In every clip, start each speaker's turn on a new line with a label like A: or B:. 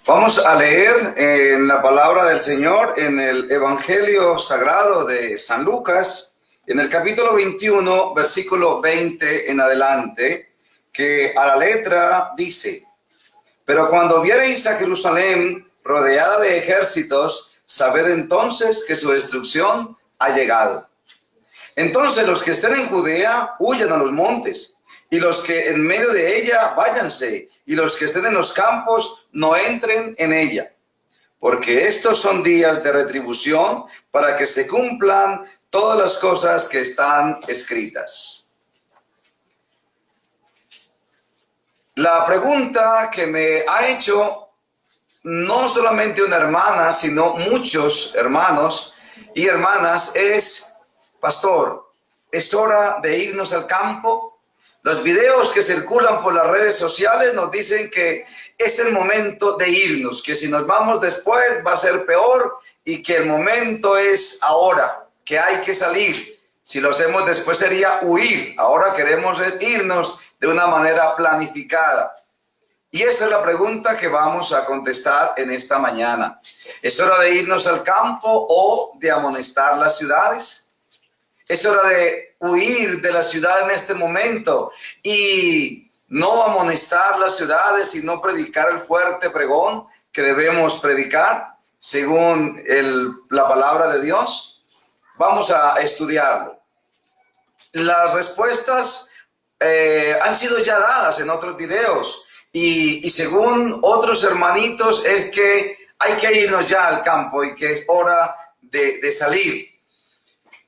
A: Vamos a leer en la palabra del Señor en el Evangelio Sagrado de San Lucas, en el capítulo 21, versículo 20 en adelante, que a la letra dice: Pero cuando viereis a Jerusalén rodeada de ejércitos, sabed entonces que su destrucción ha llegado. Entonces los que estén en Judea huyan a los montes, y los que en medio de ella váyanse, y los que estén en los campos no entren en ella. Porque estos son días de retribución para que se cumplan todas las cosas que están escritas. La pregunta que me ha hecho no solamente una hermana, sino muchos hermanos y hermanas es: pastor, ¿es hora de irnos al campo? Los videos que circulan por las redes sociales nos dicen que es el momento de irnos, que si nos vamos después va a ser peor y que el momento es ahora, que hay que salir. Si lo hacemos después sería huir. Ahora queremos irnos de una manera planificada. Y esa es la pregunta que vamos a contestar en esta mañana. ¿Es hora de irnos al campo o de amonestar las ciudades? Es hora de huir de la ciudad en este momento y no amonestar las ciudades, sino predicar el fuerte pregón que debemos predicar según la palabra de Dios. Vamos a estudiarlo. Las respuestas han sido ya dadas en otros videos y según otros hermanitos es que hay que irnos ya al campo y que es hora de salir.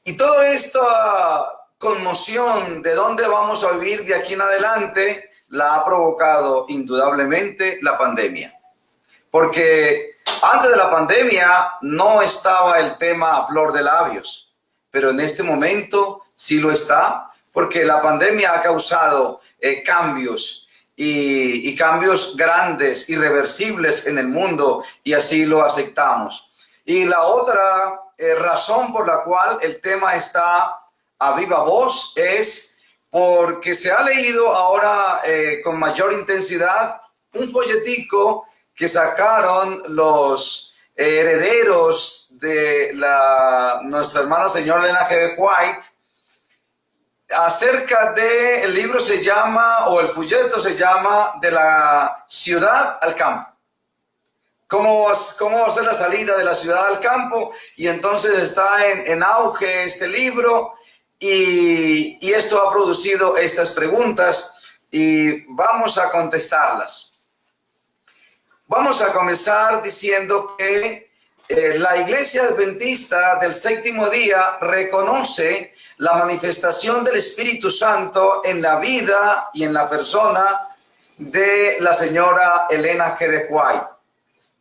A: Y toda esta conmoción de dónde vamos a vivir de aquí en adelante la ha provocado indudablemente la pandemia. Porque antes de la pandemia no estaba el tema a flor de labios, pero en este momento sí lo está, porque la pandemia ha causado cambios y cambios grandes, irreversibles en el mundo, y así lo aceptamos. Y la otra razón por la cual el tema está a viva voz es porque se ha leído ahora con mayor intensidad un folletico que sacaron los herederos de nuestra hermana señora Elena G. de White acerca del libro, se llama, o el folleto se llama, De la ciudad al campo. ¿Cómo va a ser la salida de la ciudad al campo? Y entonces está en auge este libro y esto ha producido estas preguntas y vamos a contestarlas. Vamos a comenzar diciendo que la Iglesia Adventista del Séptimo Día reconoce la manifestación del Espíritu Santo en la vida y en la persona de la señora Elena G. de White.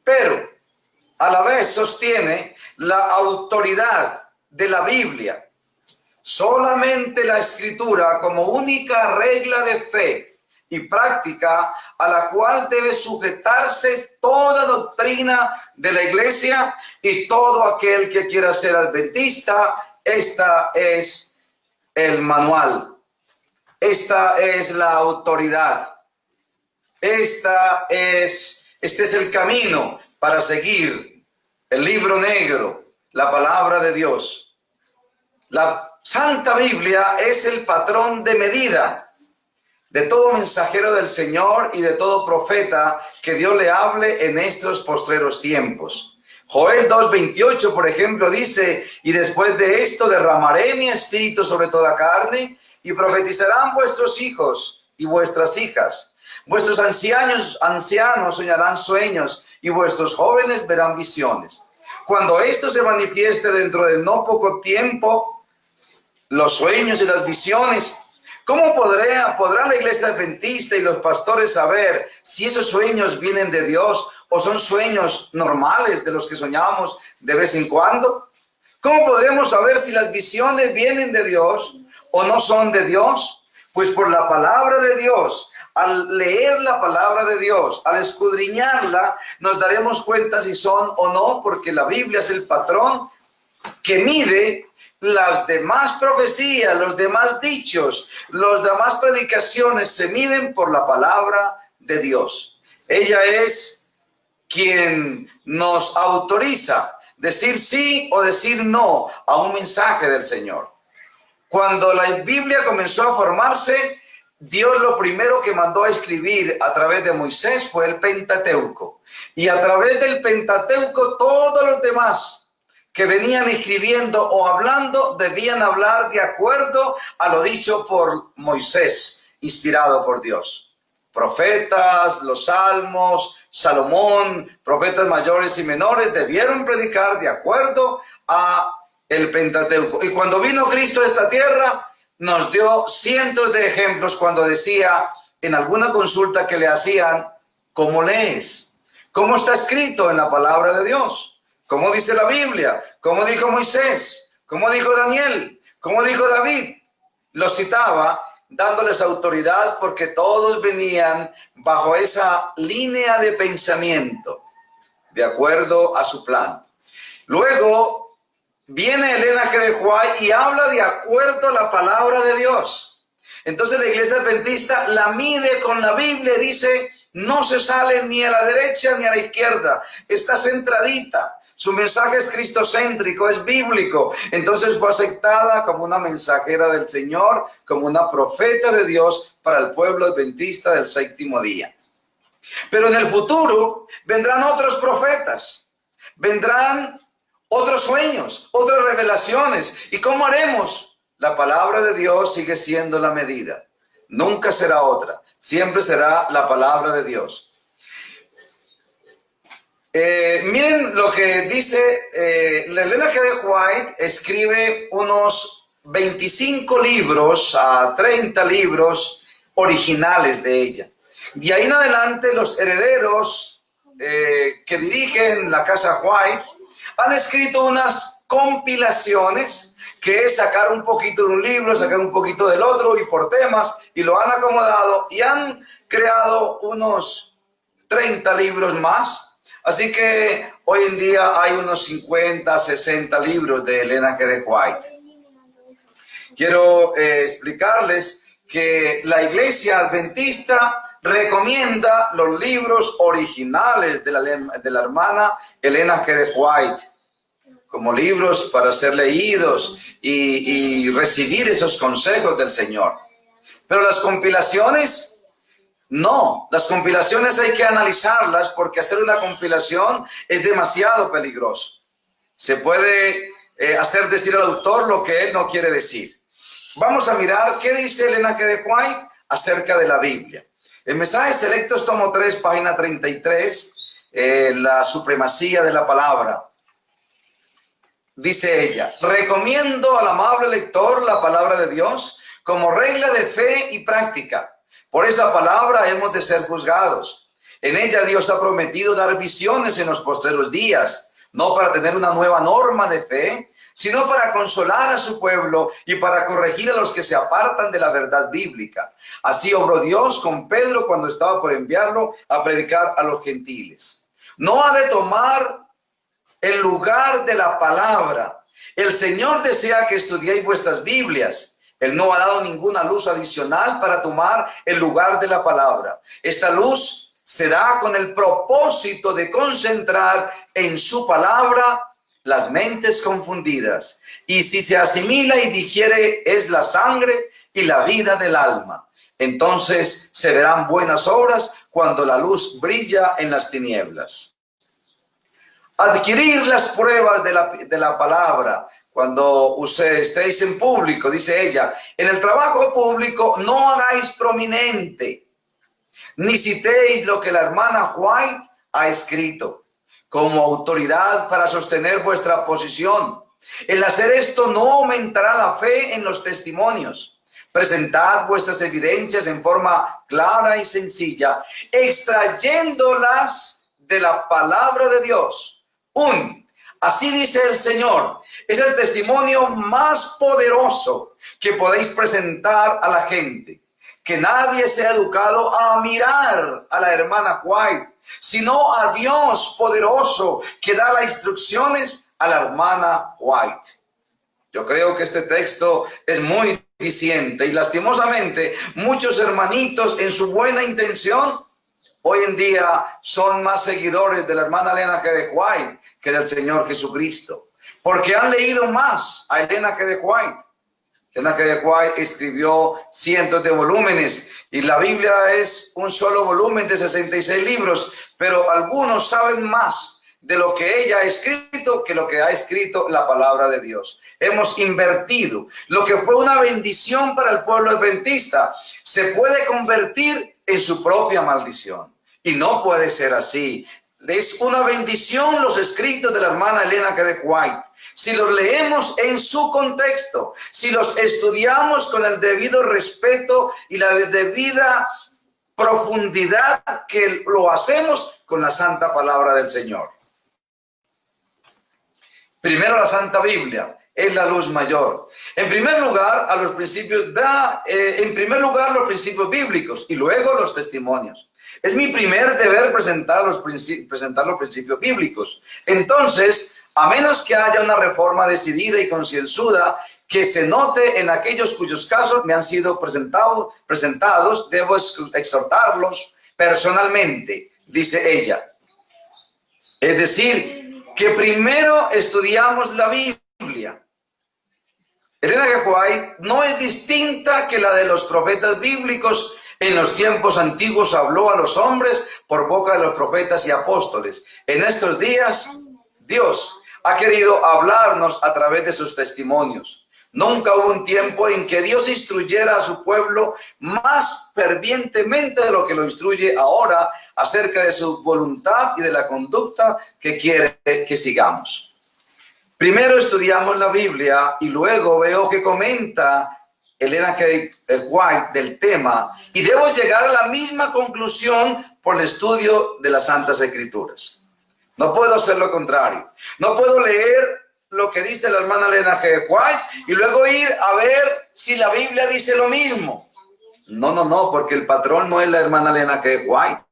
A: Pero a la vez sostiene la autoridad de la Biblia. Solamente la Escritura como única regla de fe y práctica a la cual debe sujetarse toda doctrina de la Iglesia y todo aquel que quiera ser adventista. Esta es el manual. Esta es la autoridad. Este es el camino para seguir el libro negro, la palabra de Dios. La Santa Biblia es el patrón de medida de todo mensajero del Señor y de todo profeta que Dios le hable en estos postreros tiempos. Joel 2:28, por ejemplo, dice: y después de esto derramaré mi espíritu sobre toda carne, y profetizarán vuestros hijos y vuestras hijas. Vuestros ancianos soñarán sueños y vuestros jóvenes verán visiones. Cuando esto se manifieste dentro de no poco tiempo, los sueños y las visiones, ¿cómo podrá la Iglesia Adventista y los pastores saber si esos sueños vienen de Dios o son sueños normales de los que soñamos de vez en cuando? ¿Cómo podremos saber si las visiones vienen de Dios o no son de Dios? Pues por la palabra de Dios. Al leer la palabra de Dios, al escudriñarla, nos daremos cuenta si son o no, porque la Biblia es el patrón que mide las demás profecías, los demás dichos, las demás predicaciones se miden por la palabra de Dios. Ella es quien nos autoriza decir sí o decir no a un mensaje del Señor. Cuando la Biblia comenzó a formarse, Dios lo primero que mandó a escribir a través de Moisés fue el Pentateuco. Y a través del Pentateuco todos los demás que venían escribiendo o hablando debían hablar de acuerdo a lo dicho por Moisés, inspirado por Dios. Profetas, los salmos, Salomón, profetas mayores y menores debieron predicar de acuerdo a el Pentateuco. Y cuando vino Cristo a esta tierra, nos dio cientos de ejemplos cuando decía en alguna consulta que le hacían: ¿cómo lees? ¿Cómo está escrito en la palabra de Dios? ¿Cómo dice la Biblia? ¿Cómo dijo Moisés? ¿Cómo dijo Daniel? ¿Cómo dijo David? Lo citaba dándoles autoridad porque todos venían bajo esa línea de pensamiento, de acuerdo a su plan. Luego viene Elena G. de White y habla de acuerdo a la palabra de Dios. Entonces la iglesia adventista la mide con la Biblia y dice: no se sale ni a la derecha ni a la izquierda, está centradita. Su mensaje es cristocéntrico, es bíblico. Entonces fue aceptada como una mensajera del Señor, como una profeta de Dios para el pueblo adventista del séptimo día. Pero en el futuro vendrán otros profetas, vendrán otros sueños, otras revelaciones. ¿Y cómo haremos? La palabra de Dios sigue siendo la medida. Nunca será otra. Siempre será la palabra de Dios. Miren lo que dice Elena G. de White. Escribe unos 25 libros a 30 libros originales de ella. De ahí en adelante los herederos que dirigen la casa White han escrito unas compilaciones, que es sacar un poquito de un libro, sacar un poquito del otro y por temas, y lo han acomodado y han creado unos 30 libros más. Así que hoy en día hay unos 50, 60 libros de Elena G. de White. Quiero explicarles que la iglesia adventista recomienda los libros originales de la hermana Elena G. de White como libros para ser leídos y recibir esos consejos del Señor. Pero las compilaciones, no. Las compilaciones hay que analizarlas, porque hacer una compilación es demasiado peligroso. Se puede hacer decir al autor lo que él no quiere decir. Vamos a mirar qué dice Elena G. de White acerca de la Biblia. En Mensajes Selectos, tomo 3, página 33, la supremacía de la palabra. Dice ella: recomiendo al amable lector la palabra de Dios como regla de fe y práctica. Por esa palabra hemos de ser juzgados. En ella Dios ha prometido dar visiones en los postreros días, no para tener una nueva norma de fe, sino para consolar a su pueblo y para corregir a los que se apartan de la verdad bíblica. Así obró Dios con Pedro cuando estaba por enviarlo a predicar a los gentiles. No ha de tomar el lugar de la palabra. El Señor desea que estudiéis vuestras Biblias. Él no ha dado ninguna luz adicional para tomar el lugar de la palabra. Esta luz será con el propósito de concentrar en su palabra las mentes confundidas. Y si se asimila y digiere, es la sangre y la vida del alma. Entonces se verán buenas obras cuando la luz brilla en las tinieblas. Adquirir las pruebas de la palabra. Cuando estéis en público, dice ella, en el trabajo público no hagáis prominente, ni citéis lo que la hermana White ha escrito como autoridad para sostener vuestra posición. El hacer esto no aumentará la fe en los testimonios. Presentad vuestras evidencias en forma clara y sencilla, extrayéndolas de la palabra de Dios. Así dice el Señor, es el testimonio más poderoso que podéis presentar a la gente. Que nadie sea educado a mirar a la hermana White, sino a Dios poderoso que da las instrucciones a la hermana White. Yo creo que este texto es muy diciente y lastimosamente muchos hermanitos en su buena intención hoy en día son más seguidores de la hermana Elena G. de White que del Señor Jesucristo, porque han leído más a Elena G. de White. Elena G. de White escribió cientos de volúmenes y la Biblia es un solo volumen de 66 libros, pero algunos saben más de lo que ella ha escrito que lo que ha escrito la palabra de Dios. Hemos invertido. Lo que fue una bendición para el pueblo adventista se puede convertir en su propia maldición. Y no puede ser así. Es una bendición los escritos de la hermana Elena G. de White. Si los leemos en su contexto, si los estudiamos con el debido respeto y la debida profundidad que lo hacemos con la santa palabra del Señor. Primero, la Santa Biblia es la luz mayor. En primer lugar, los principios bíblicos y luego los testimonios. Es mi primer deber presentar los principios bíblicos. Entonces, a menos que haya una reforma decidida y concienzuda que se note en aquellos cuyos casos me han sido presentados, debo exhortarlos personalmente, dice ella. Es decir, que primero estudiamos la Biblia. Elena G. White no es distinta que la de los profetas bíblicos. En los tiempos antiguos habló a los hombres por boca de los profetas y apóstoles. En estos días, Dios ha querido hablarnos a través de sus testimonios. Nunca hubo un tiempo en que Dios instruyera a su pueblo más fervientemente de lo que lo instruye ahora acerca de su voluntad y de la conducta que quiere que sigamos. Primero estudiamos la Biblia y luego veo que comenta Elena G. White del tema y debo llegar a la misma conclusión por el estudio de las Santas Escrituras. No puedo hacer lo contrario. No puedo leer lo que dice la hermana Elena G. White y luego ir a ver si la Biblia dice lo mismo. No, porque el patrón no es la hermana Elena G. White.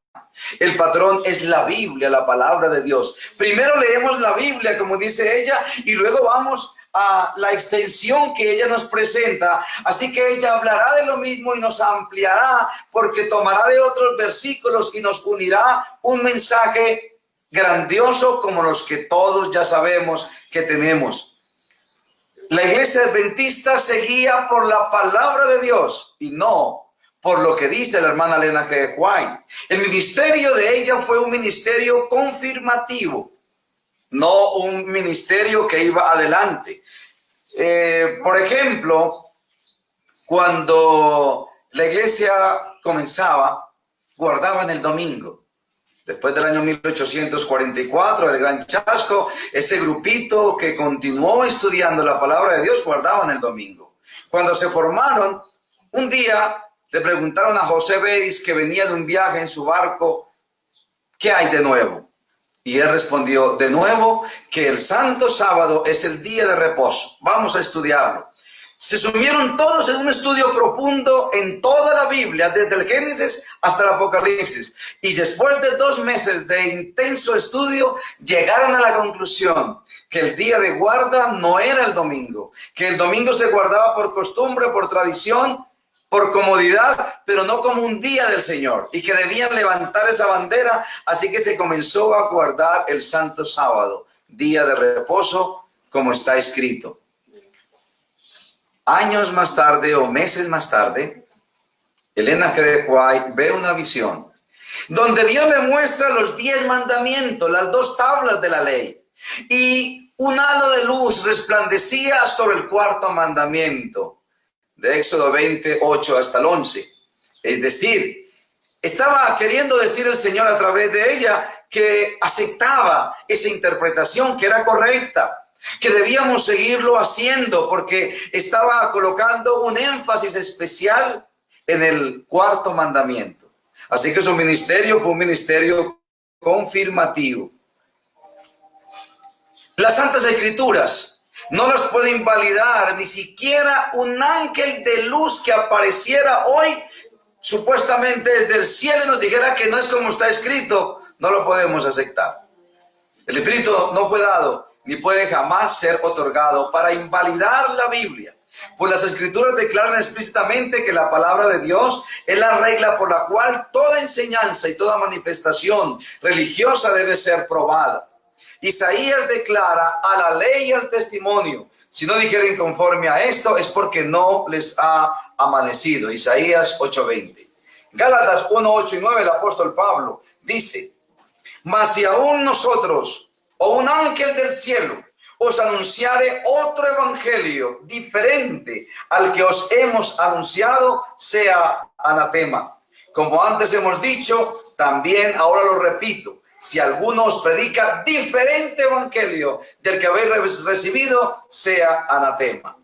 A: El patrón es la Biblia, la palabra de Dios. Primero leemos la Biblia, como dice ella, y luego vamos a la extensión que ella nos presenta. Así que ella hablará de lo mismo y nos ampliará, porque tomará de otros versículos y nos unirá un mensaje grandioso como los que todos ya sabemos que tenemos. La iglesia adventista se guía por la palabra de Dios y no por lo que dice la hermana Elena G. White. El ministerio de ella fue un ministerio confirmativo, no un ministerio que iba adelante. Por ejemplo, cuando la iglesia comenzaba, guardaban el domingo. Después del año 1844, el gran chasco, ese grupito que continuó estudiando la palabra de Dios, guardaban el domingo. Cuando se formaron, un día le preguntaron a José Beis, que venía de un viaje en su barco, ¿qué hay de nuevo? Y él respondió, de nuevo, que el santo sábado es el día de reposo. Vamos a estudiarlo. Se sumieron todos en un estudio profundo en toda la Biblia, desde el Génesis hasta el Apocalipsis. Y después de 2 meses de intenso estudio, llegaron a la conclusión que el día de guarda no era el domingo, que el domingo se guardaba por costumbre, por tradición, por comodidad, pero no como un día del Señor, y que debían levantar esa bandera. Así que se comenzó a guardar el santo sábado, día de reposo, como está escrito. Años más tarde o meses más tarde, Elena G. de White ve una visión donde Dios le muestra los 10 mandamientos, las 2 tablas de la ley, y un halo de luz resplandecía sobre el 4º mandamiento, de Éxodo 28 hasta el 11. Es decir, estaba queriendo decir el Señor a través de ella que aceptaba esa interpretación, que era correcta, que debíamos seguirlo haciendo, porque estaba colocando un énfasis especial en el 4º mandamiento. Así que su ministerio fue un ministerio confirmativo. Las Santas Escrituras no las puede invalidar ni siquiera un ángel de luz que apareciera hoy supuestamente desde el cielo y nos dijera que no es como está escrito. No lo podemos aceptar. El Espíritu no fue dado ni puede jamás ser otorgado para invalidar la Biblia. Pues las Escrituras declaran explícitamente que la palabra de Dios es la regla por la cual toda enseñanza y toda manifestación religiosa debe ser probada. Isaías declara a la ley y al testimonio: si no dijeren conforme a esto, es porque no les ha amanecido. Isaías 8:20. Gálatas 1:8 y 9, el apóstol Pablo dice: mas si aún nosotros o un ángel del cielo os anunciare otro evangelio diferente al que os hemos anunciado, sea anatema. Como antes hemos dicho, también ahora lo repito: si alguno os predica diferente evangelio del que habéis recibido, sea anatema.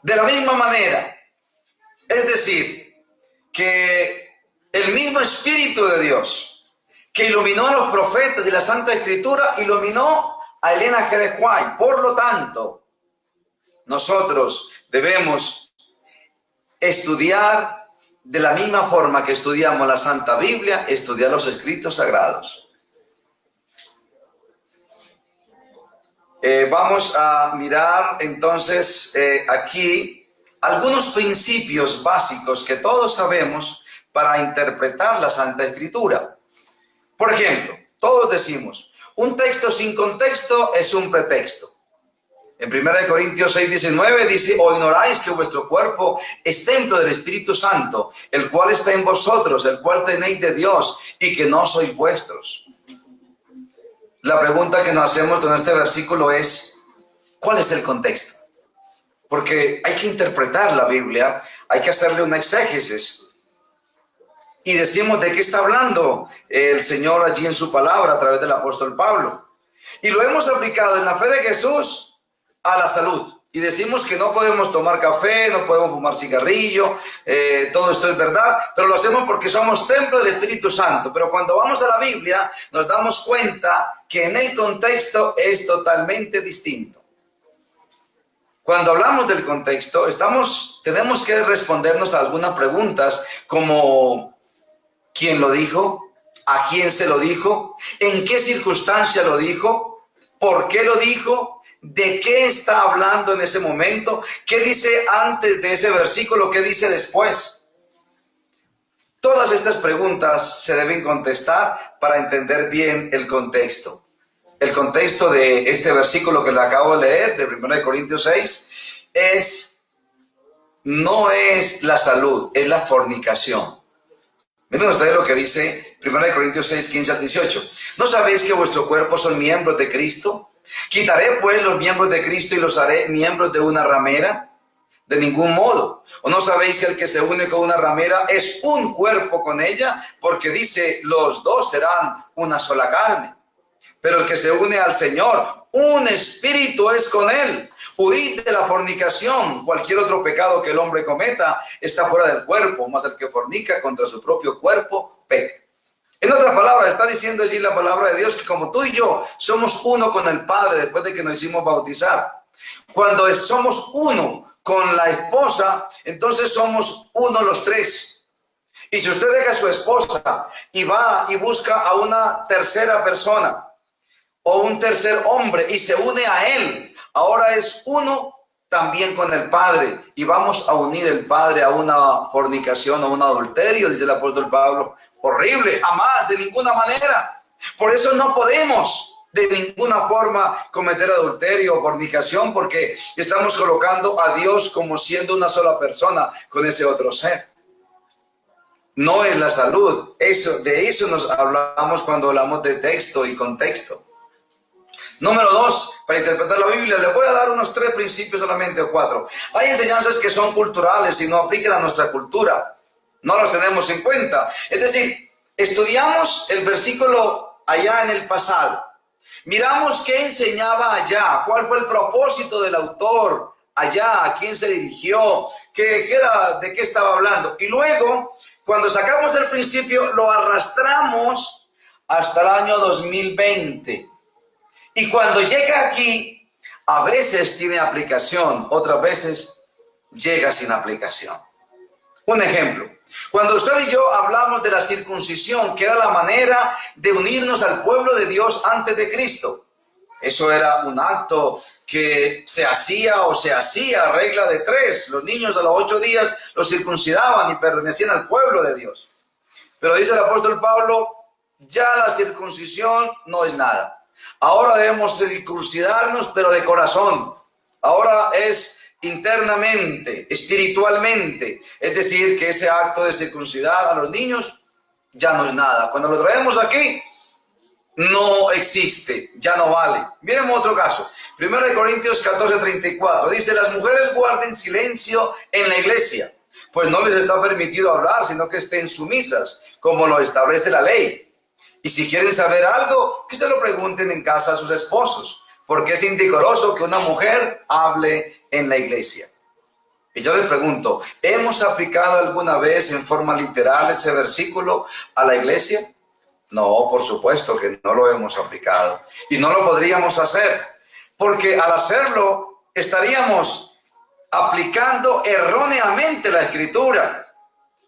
A: De la misma manera, es decir, que el mismo Espíritu de Dios que iluminó a los profetas y la Santa Escritura, iluminó a Elena G. de White. Por lo tanto, nosotros debemos estudiar de la misma forma que estudiamos la Santa Biblia, estudiar los escritos sagrados. Vamos a mirar entonces aquí algunos principios básicos que todos sabemos para interpretar la Santa Escritura. Por ejemplo, todos decimos: un texto sin contexto es un pretexto. En 1 Corintios 6:19 dice: ¿o ignoráis que vuestro cuerpo es templo del Espíritu Santo, el cual está en vosotros, el cual tenéis de Dios, y que no sois vuestros? La pregunta que nos hacemos con este versículo es: ¿cuál es el contexto? Porque hay que interpretar la Biblia, hay que hacerle una exégesis. Y decimos: ¿de qué está hablando el Señor allí en su palabra a través del apóstol Pablo? Y lo hemos aplicado en la fe de Jesús a la salud. Y decimos que no podemos tomar café, no podemos fumar cigarrillo, todo esto es verdad, pero lo hacemos porque somos templo del Espíritu Santo. Pero cuando vamos a la Biblia nos damos cuenta que en el contexto es totalmente distinto. Cuando hablamos del contexto, tenemos que respondernos a algunas preguntas como: ¿quién lo dijo? ¿A quién se lo dijo? ¿En qué circunstancia lo dijo? ¿Por qué lo dijo? ¿De qué está hablando en ese momento? ¿Qué dice antes de ese versículo? ¿Qué dice después? Todas estas preguntas se deben contestar para entender bien el contexto. El contexto de este versículo que le acabo de leer, de 1 Corintios 6, no es la salud, es la fornicación. Miren ustedes lo que dice 1 Corintios 6, 15 al 18. ¿No sabéis que vuestros cuerpos son miembros de Cristo? ¿Quitaré pues los miembros de Cristo y los haré miembros de una ramera? De ningún modo. ¿O no sabéis que el que se une con una ramera es un cuerpo con ella? Porque dice: los dos serán una sola carne. Pero el que se une al Señor, un espíritu es con él. Huid de la fornicación. Cualquier otro pecado que el hombre cometa está fuera del cuerpo, mas el que fornica contra su propio cuerpo peca. En otras palabras, está diciendo allí la palabra de Dios que como tú y yo somos uno con el Padre después de que nos hicimos bautizar. Cuando somos uno con la esposa, entonces somos uno los tres. Y si usted deja a su esposa y va y busca a una tercera persona o un tercer hombre y se une a él, ahora es uno también con el Padre, y vamos a unir el Padre a una fornicación o un adulterio, dice el apóstol Pablo. Horrible, jamás, de ninguna manera. Por eso no podemos de ninguna forma cometer adulterio o fornicación, porque estamos colocando a Dios como siendo una sola persona con ese otro ser. No es la salud. De eso nos hablamos cuando hablamos de texto y contexto. Número 2, para interpretar la Biblia, les voy a dar unos 3 principios solamente, o 4. Hay enseñanzas que son culturales y no aplican a nuestra cultura. No las tenemos en cuenta. Es decir, estudiamos el versículo allá en el pasado. Miramos qué enseñaba allá, cuál fue el propósito del autor allá, a quién se dirigió, de qué estaba hablando. Y luego, cuando sacamos el principio, lo arrastramos hasta el año 2020. Y cuando llega aquí, a veces tiene aplicación, otras veces llega sin aplicación. Un ejemplo, cuando usted y yo hablamos de la circuncisión, que era la manera de unirnos al pueblo de Dios antes de Cristo, Eso era un acto que se hacía regla de 3. Los niños a los 8 días los circuncidaban y pertenecían al pueblo de Dios. Pero dice el apóstol Pablo, ya la circuncisión no es nada. Ahora debemos circuncidarnos, pero de corazón. Ahora es internamente, espiritualmente. Es decir, que ese acto de circuncidar a los niños ya no es nada. Cuando lo traemos aquí, no existe, ya no vale. Miren otro caso. 1 Corintios 14:34 dice, las mujeres guarden silencio en la iglesia, pues no les está permitido hablar, sino que estén sumisas, como lo establece la ley. Y si quieren saber algo, que se lo pregunten en casa a sus esposos, porque es indecoroso que una mujer hable en la iglesia. Y yo les pregunto, ¿hemos aplicado alguna vez en forma literal ese versículo a la iglesia? No, por supuesto que no lo hemos aplicado. Y no lo podríamos hacer, porque al hacerlo estaríamos aplicando erróneamente la escritura.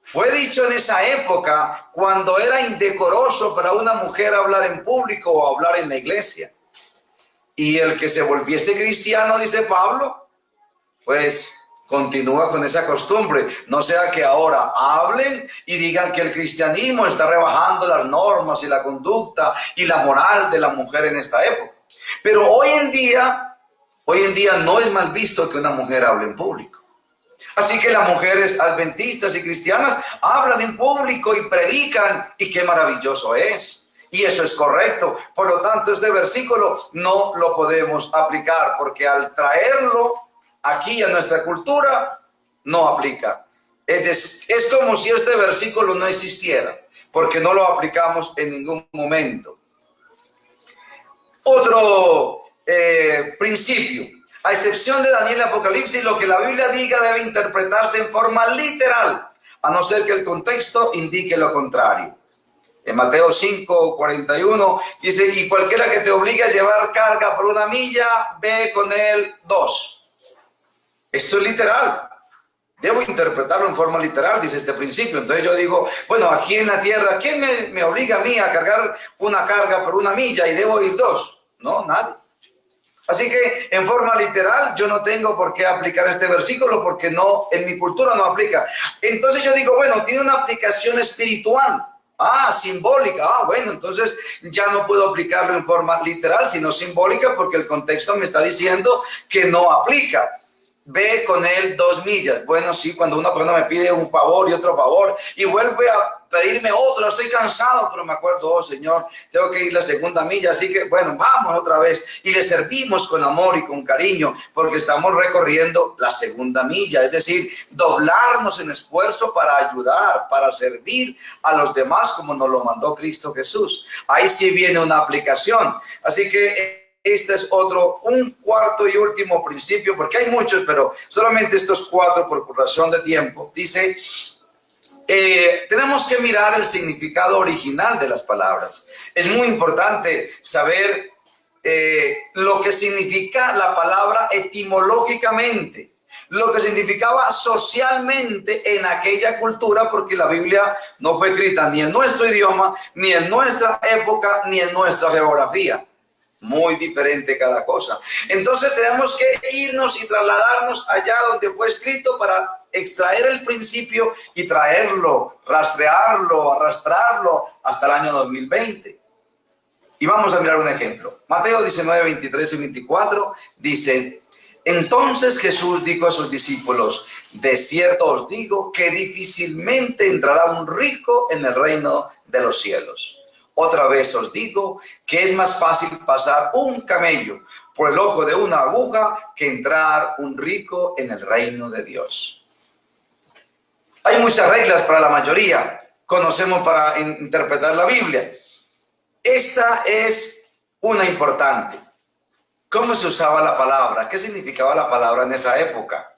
A: Fue dicho en esa época cuando era indecoroso para una mujer hablar en público o hablar en la iglesia. Y el que se volviese cristiano, dice Pablo, pues continúa con esa costumbre. No sea que ahora hablen y digan que el cristianismo está rebajando las normas y la conducta y la moral de la mujer en esta época. Pero hoy en día no es mal visto que una mujer hable en público. Así que las mujeres adventistas y cristianas hablan en público y predican, y qué maravilloso es. Y eso es correcto. Por lo tanto, este versículo no lo podemos aplicar, porque al traerlo aquí a nuestra cultura, no aplica. Es como si este versículo no existiera, porque no lo aplicamos en ningún momento. Otro principio. A excepción de Daniel y Apocalipsis, lo que la Biblia diga debe interpretarse en forma literal, a no ser que el contexto indique lo contrario. En Mateo 5:41 dice, y cualquiera que te obligue a llevar carga por 1 milla, ve con él 2. Esto es literal. Debo interpretarlo en forma literal, dice este principio. Entonces yo digo, bueno, aquí en la tierra, ¿quién me obliga a mí a cargar una carga por 1 milla y debo ir 2? No, nadie. Así que en forma literal yo no tengo por qué aplicar este versículo porque no, en mi cultura no aplica. Entonces yo digo, bueno, tiene una aplicación espiritual. Simbólica. Bueno, entonces ya no puedo aplicarlo en forma literal, sino simbólica, porque el contexto me está diciendo que no aplica. Ve con él 2 millas. Bueno, sí, cuando una persona me pide un favor y otro favor y vuelve a pedirme otro, estoy cansado, pero me acuerdo, oh Señor, tengo que ir la 2ª milla, así que bueno, vamos otra vez. Y le servimos con amor y con cariño, porque estamos recorriendo la 2ª milla, es decir, doblarnos en esfuerzo para ayudar, para servir a los demás como nos lo mandó Cristo Jesús. Ahí sí viene una aplicación. Así que este es un cuarto y último principio, porque hay muchos, pero solamente estos 4 por razón de tiempo. Dice, tenemos que mirar el significado original de las palabras. Es muy importante saber lo que significa la palabra etimológicamente, lo que significaba socialmente en aquella cultura, porque la Biblia no fue escrita ni en nuestro idioma, ni en nuestra época, ni en nuestra geografía. Muy diferente cada cosa. Entonces tenemos que irnos y trasladarnos allá donde fue escrito para extraer el principio y traerlo, rastrearlo, arrastrarlo hasta el año 2020. Y vamos a mirar un ejemplo. Mateo 19, 23 y 24 dice, entonces Jesús dijo a sus discípulos, de cierto os digo que difícilmente entrará un rico en el reino de los cielos. Otra vez os digo que es más fácil pasar un camello por el ojo de una aguja que entrar un rico en el reino de Dios. Hay muchas reglas para la mayoría, conocemos para interpretar la Biblia. Esta es una importante. ¿Cómo se usaba la palabra? ¿Qué significaba la palabra en esa época?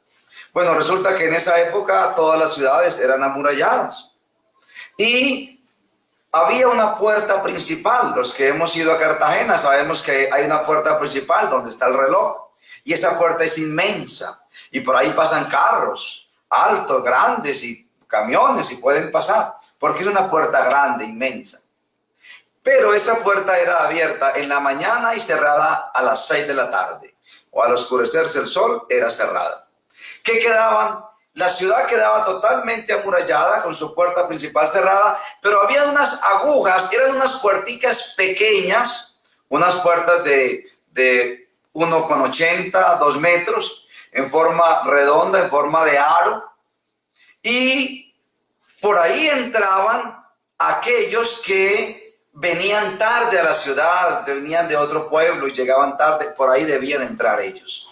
A: Bueno, resulta que en esa época todas las ciudades eran amuralladas y había una puerta principal. Los que hemos ido a Cartagena sabemos que hay una puerta principal donde está el reloj. Y esa puerta es inmensa. Y por ahí pasan carros altos, grandes y camiones y pueden pasar. Porque es una puerta grande, inmensa. pero esa puerta era abierta en la mañana y cerrada a las 6 de la tarde, o al oscurecerse el sol era cerrada. ¿Qué quedaban? La ciudad quedaba totalmente amurallada con su puerta principal cerrada, pero había unas agujas, eran unas puerticas pequeñas, unas puertas de 1,80, 2 metros, en forma redonda, en forma de aro, y por ahí entraban aquellos que venían tarde a la ciudad, venían de otro pueblo y llegaban tarde, por ahí debían entrar ellos.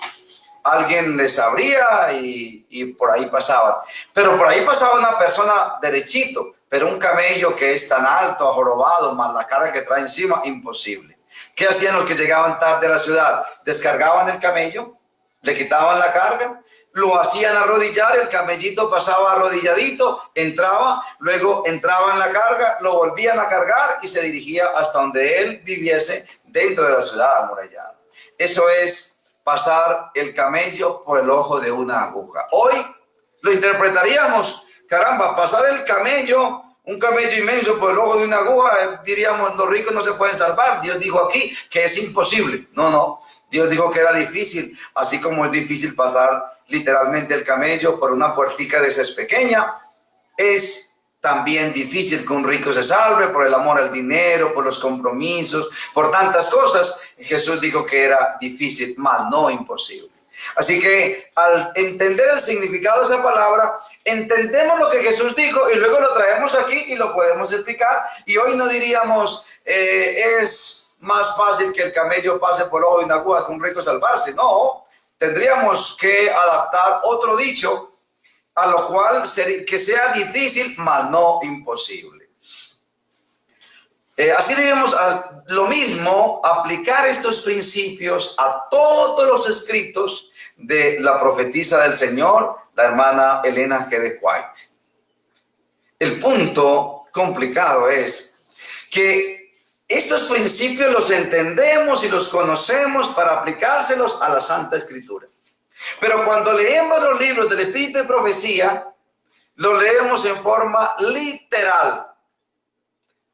A: Alguien les abría y por ahí pasaban. Pero por ahí pasaba una persona derechito, pero un camello que es tan alto, ajorobado, más la carga que trae encima, imposible. ¿Qué hacían los que llegaban tarde a la ciudad? Descargaban el camello, le quitaban la carga, lo hacían arrodillar, el camellito pasaba arrodilladito, entraba, luego entraba en la carga, lo volvían a cargar y se dirigía hasta donde él viviese dentro de la ciudad amurallada. Eso es pasar el camello por el ojo de una aguja. Hoy lo interpretaríamos, caramba, pasar el camello, un camello inmenso por el ojo de una aguja, diríamos, los ricos no se pueden salvar. Dios dijo aquí que es imposible. No, Dios dijo que era difícil, así como es difícil pasar literalmente el camello por una puertica de esa pequeña, es también difícil que un rico se salve por el amor al dinero, por los compromisos, por tantas cosas. Jesús dijo que era difícil, mas no imposible. Así que al entender el significado de esa palabra, entendemos lo que Jesús dijo y luego lo traemos aquí y lo podemos explicar. Y hoy no diríamos, es más fácil que el camello pase por el ojo de una aguja que un rico salvarse. No, tendríamos que adaptar otro dicho, a lo cual que sea difícil, mas no imposible. Así debemos lo mismo aplicar estos principios a todos los escritos de la profetisa del Señor, la hermana Elena G. de White. El punto complicado es que estos principios los entendemos y los conocemos para aplicárselos a la Santa Escritura. Pero cuando leemos los libros del Espíritu de Profecía, los leemos en forma literal.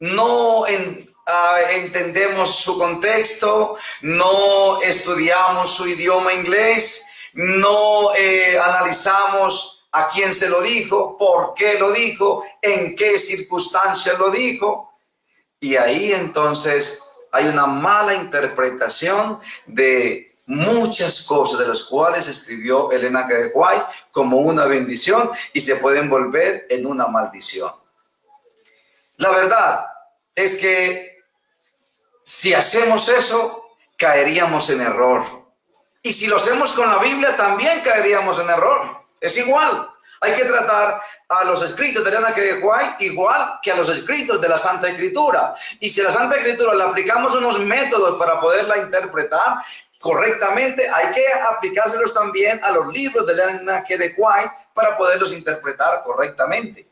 A: No entendemos su contexto, no estudiamos su idioma inglés, no analizamos a quién se lo dijo, por qué lo dijo, en qué circunstancias lo dijo. Y ahí entonces hay una mala interpretación de muchas cosas de las cuales escribió Elena G. de White como una bendición y se pueden volver en una maldición. La verdad es que si hacemos eso, caeríamos en error. Y si lo hacemos con la Biblia, también caeríamos en error. Es igual. Hay que tratar a los escritos de Elena G. de White igual que a los escritos de la Santa Escritura. Y si a la Santa Escritura le aplicamos unos métodos para poderla interpretar correctamente, hay que aplicárselos también a los libros de Elena G. de White para poderlos interpretar correctamente.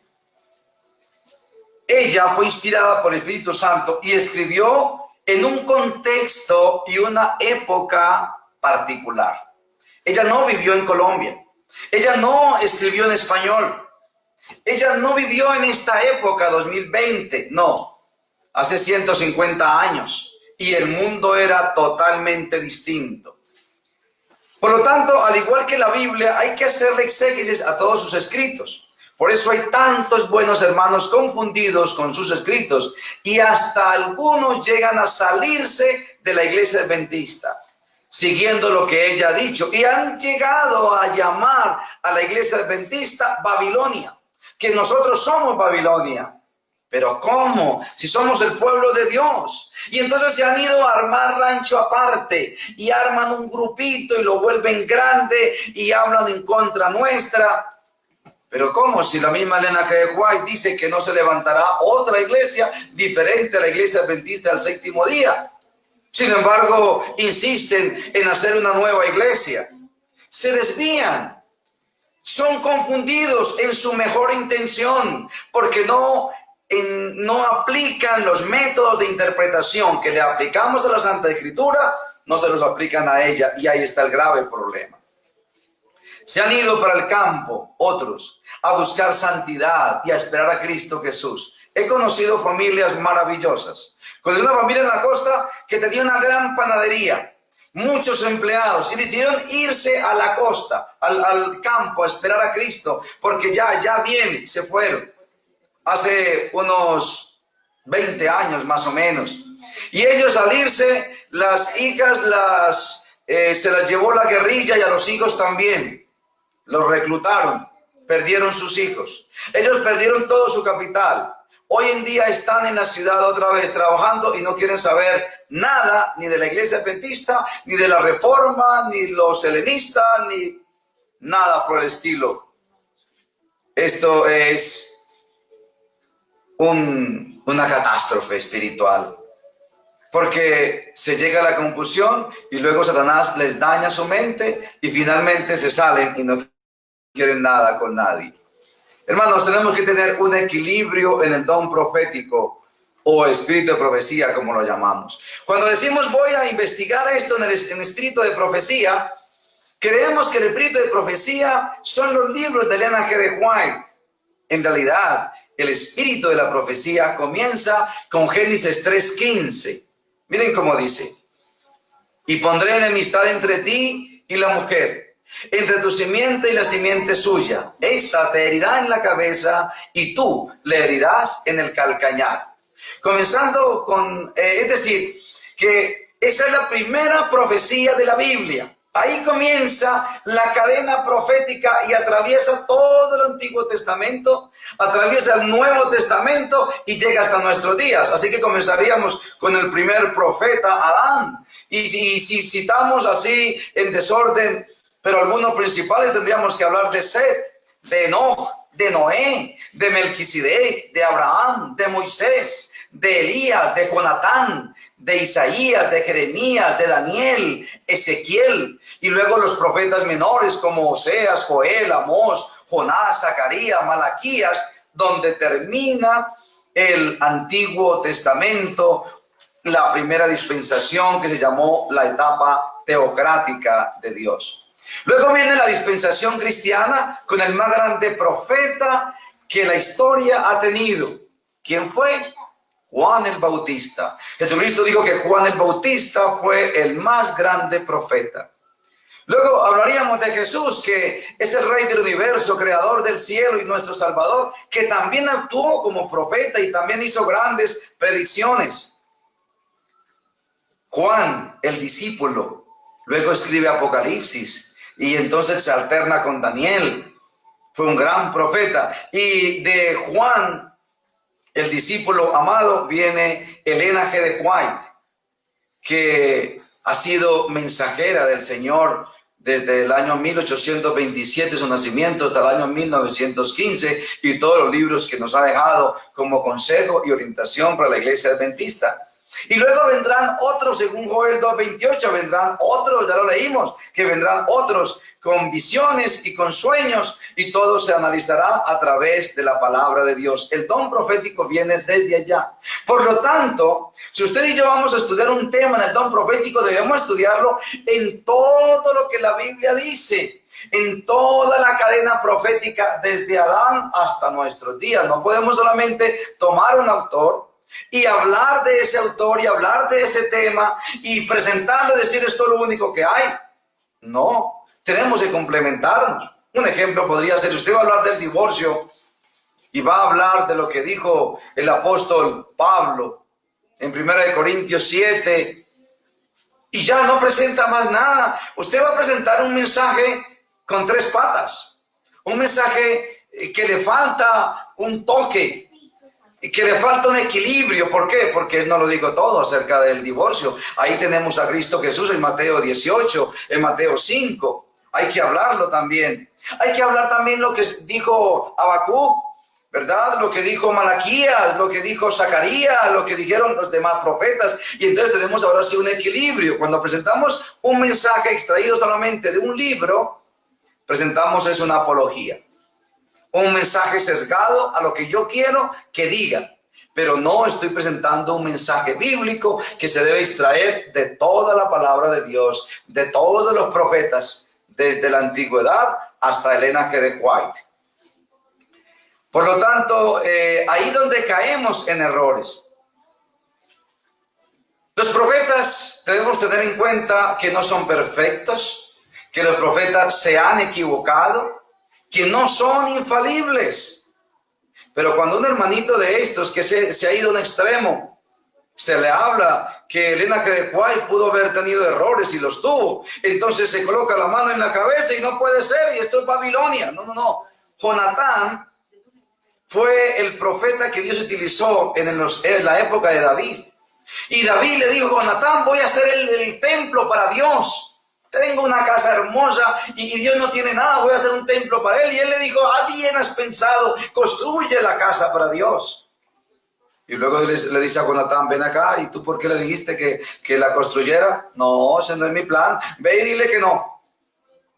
A: Ella fue inspirada por el Espíritu Santo y escribió en un contexto y una época particular. Ella no vivió en Colombia. Ella no escribió en español. Ella no vivió en esta época 2020. No, hace 150 años. Y el mundo era totalmente distinto. Por lo tanto, al igual que la Biblia, hay que hacerle exégesis a todos sus escritos. Por eso hay tantos buenos hermanos confundidos con sus escritos y hasta algunos llegan a salirse de la iglesia adventista, siguiendo lo que ella ha dicho, y han llegado a llamar a la iglesia adventista Babilonia, que nosotros somos Babilonia. Pero ¿cómo? Si somos el pueblo de Dios. Y entonces se han ido a armar rancho aparte y arman un grupito y lo vuelven grande y hablan en contra nuestra. Pero ¿cómo? Si la misma Elena G. de White dice que no se levantará otra iglesia diferente a la iglesia adventista del séptimo día. Sin embargo, insisten en hacer una nueva iglesia. Se desvían. Son confundidos en su mejor intención porque no aplican los métodos de interpretación que le aplicamos a la Santa Escritura, no se los aplican a ella, y ahí está el grave problema. Se han ido para el campo otros a buscar santidad y a esperar a Cristo Jesús. He conocido familias maravillosas. Conocí una familia en la costa que tenía una gran panadería, muchos empleados, y decidieron irse a la costa, al campo, a esperar a Cristo, porque ya viene, se fueron. Hace unos 20 años más o menos. Y ellos al irse, las hijas se las llevó la guerrilla y a los hijos también. Los reclutaron, perdieron sus hijos. Ellos perdieron todo su capital. Hoy en día están en la ciudad otra vez trabajando y no quieren saber nada ni de la iglesia adventista, ni de la reforma, ni los helenistas, ni nada por el estilo. Esto es una catástrofe espiritual, porque se llega a la confusión y luego Satanás les daña su mente y finalmente se salen y no quieren nada con nadie. Hermanos, tenemos que tener un equilibrio en el don profético o espíritu de profecía, como lo llamamos. Cuando decimos voy a investigar esto en espíritu de profecía, creemos que el espíritu de profecía son los libros de Ellen G. de White. En realidad, el espíritu de la profecía comienza con Génesis 3:15. Miren cómo dice: y pondré enemistad entre ti y la mujer, entre tu simiente y la simiente suya. Esta te herirá en la cabeza y tú le herirás en el calcañar. Comenzando con, es decir, que esa es la primera profecía de la Biblia. Ahí comienza la cadena profética y atraviesa todo el Antiguo Testamento, atraviesa el Nuevo Testamento y llega hasta nuestros días. Así que comenzaríamos con el primer profeta, Adán. Y si citamos así en desorden, pero algunos principales, tendríamos que hablar de Set, de Enoch, de Noé, de Melquisedec, de Abraham, de Moisés, de Elías, de Jonatán, de Isaías, de Jeremías, de Daniel, Ezequiel, y luego los profetas menores como Oseas, Joel, Amós, Jonás, Zacarías, Malaquías, donde termina el Antiguo Testamento, la primera dispensación que se llamó la etapa teocrática de Dios. Luego viene la dispensación cristiana con el más grande profeta que la historia ha tenido. ¿Quién fue? Juan el Bautista. Jesucristo dijo que Juan el Bautista fue el más grande profeta. Luego hablaríamos de Jesús, que es el Rey del universo, creador del cielo y nuestro Salvador, que también actuó como profeta y también hizo grandes predicciones. Juan, el discípulo, luego escribe Apocalipsis y entonces se alterna con Daniel. Fue un gran profeta. Y de Juan, el discípulo amado, viene Ellen G. de White, que ha sido mensajera del Señor desde el año 1827, su nacimiento, hasta el año 1915, y todos los libros que nos ha dejado como consejo y orientación para la iglesia adventista. Y luego vendrán otros, según Joel 2:28, vendrán otros, ya lo leímos, que vendrán otros con visiones y con sueños, y todo se analizará a través de la palabra de Dios. El don profético viene desde allá. Por lo tanto, si usted y yo vamos a estudiar un tema en el don profético, debemos estudiarlo en todo lo que la Biblia dice, en toda la cadena profética, desde Adán hasta nuestros días. No podemos solamente tomar un autor y hablar de ese autor y hablar de ese tema y presentarlo y decir esto es lo único que hay. No, tenemos que complementarnos. Un ejemplo podría ser, usted va a hablar del divorcio y va a hablar de lo que dijo el apóstol Pablo en 1 Corintios 7 y ya no presenta más nada. Usted va a presentar un mensaje con 3 patas, un mensaje que le falta un toque, que le falta un equilibrio. ¿Por qué? Porque él no lo dijo todo acerca del divorcio. Ahí tenemos a Cristo Jesús en Mateo 18, en Mateo 5. Hay que hablarlo también. Hay que hablar también lo que dijo Habacuc, ¿verdad? Lo que dijo Malaquías, lo que dijo Zacarías, lo que dijeron los demás profetas. Y entonces tenemos ahora sí un equilibrio. Cuando presentamos un mensaje extraído solamente de un libro, presentamos es una apología. Un mensaje sesgado a lo que yo quiero que diga, pero no estoy presentando un mensaje bíblico que se debe extraer de toda la palabra de Dios, de todos los profetas, desde la antigüedad hasta Ellen G. de White. Por lo tanto, ahí donde caemos en errores. Los profetas debemos tener en cuenta que no son perfectos, que los profetas se han equivocado, que no son infalibles. Pero cuando un hermanito de estos que se ha ido a un extremo, se le habla que Elena G. de White pudo haber tenido errores y los tuvo, entonces se coloca la mano en la cabeza y no puede ser, y esto es Babilonia. No. Jonatán fue el profeta que Dios utilizó en la época de David. Y David le dijo a Jonatán, voy a hacer el templo para Dios. Tengo una casa hermosa y Dios no tiene nada, voy a hacer un templo para él. Y él le dijo, bien has pensado, construye la casa para Dios. Y luego le dice a Jonatán, ven acá, ¿y tú por qué le dijiste que la construyera? No, ese no es mi plan, ve y dile que no.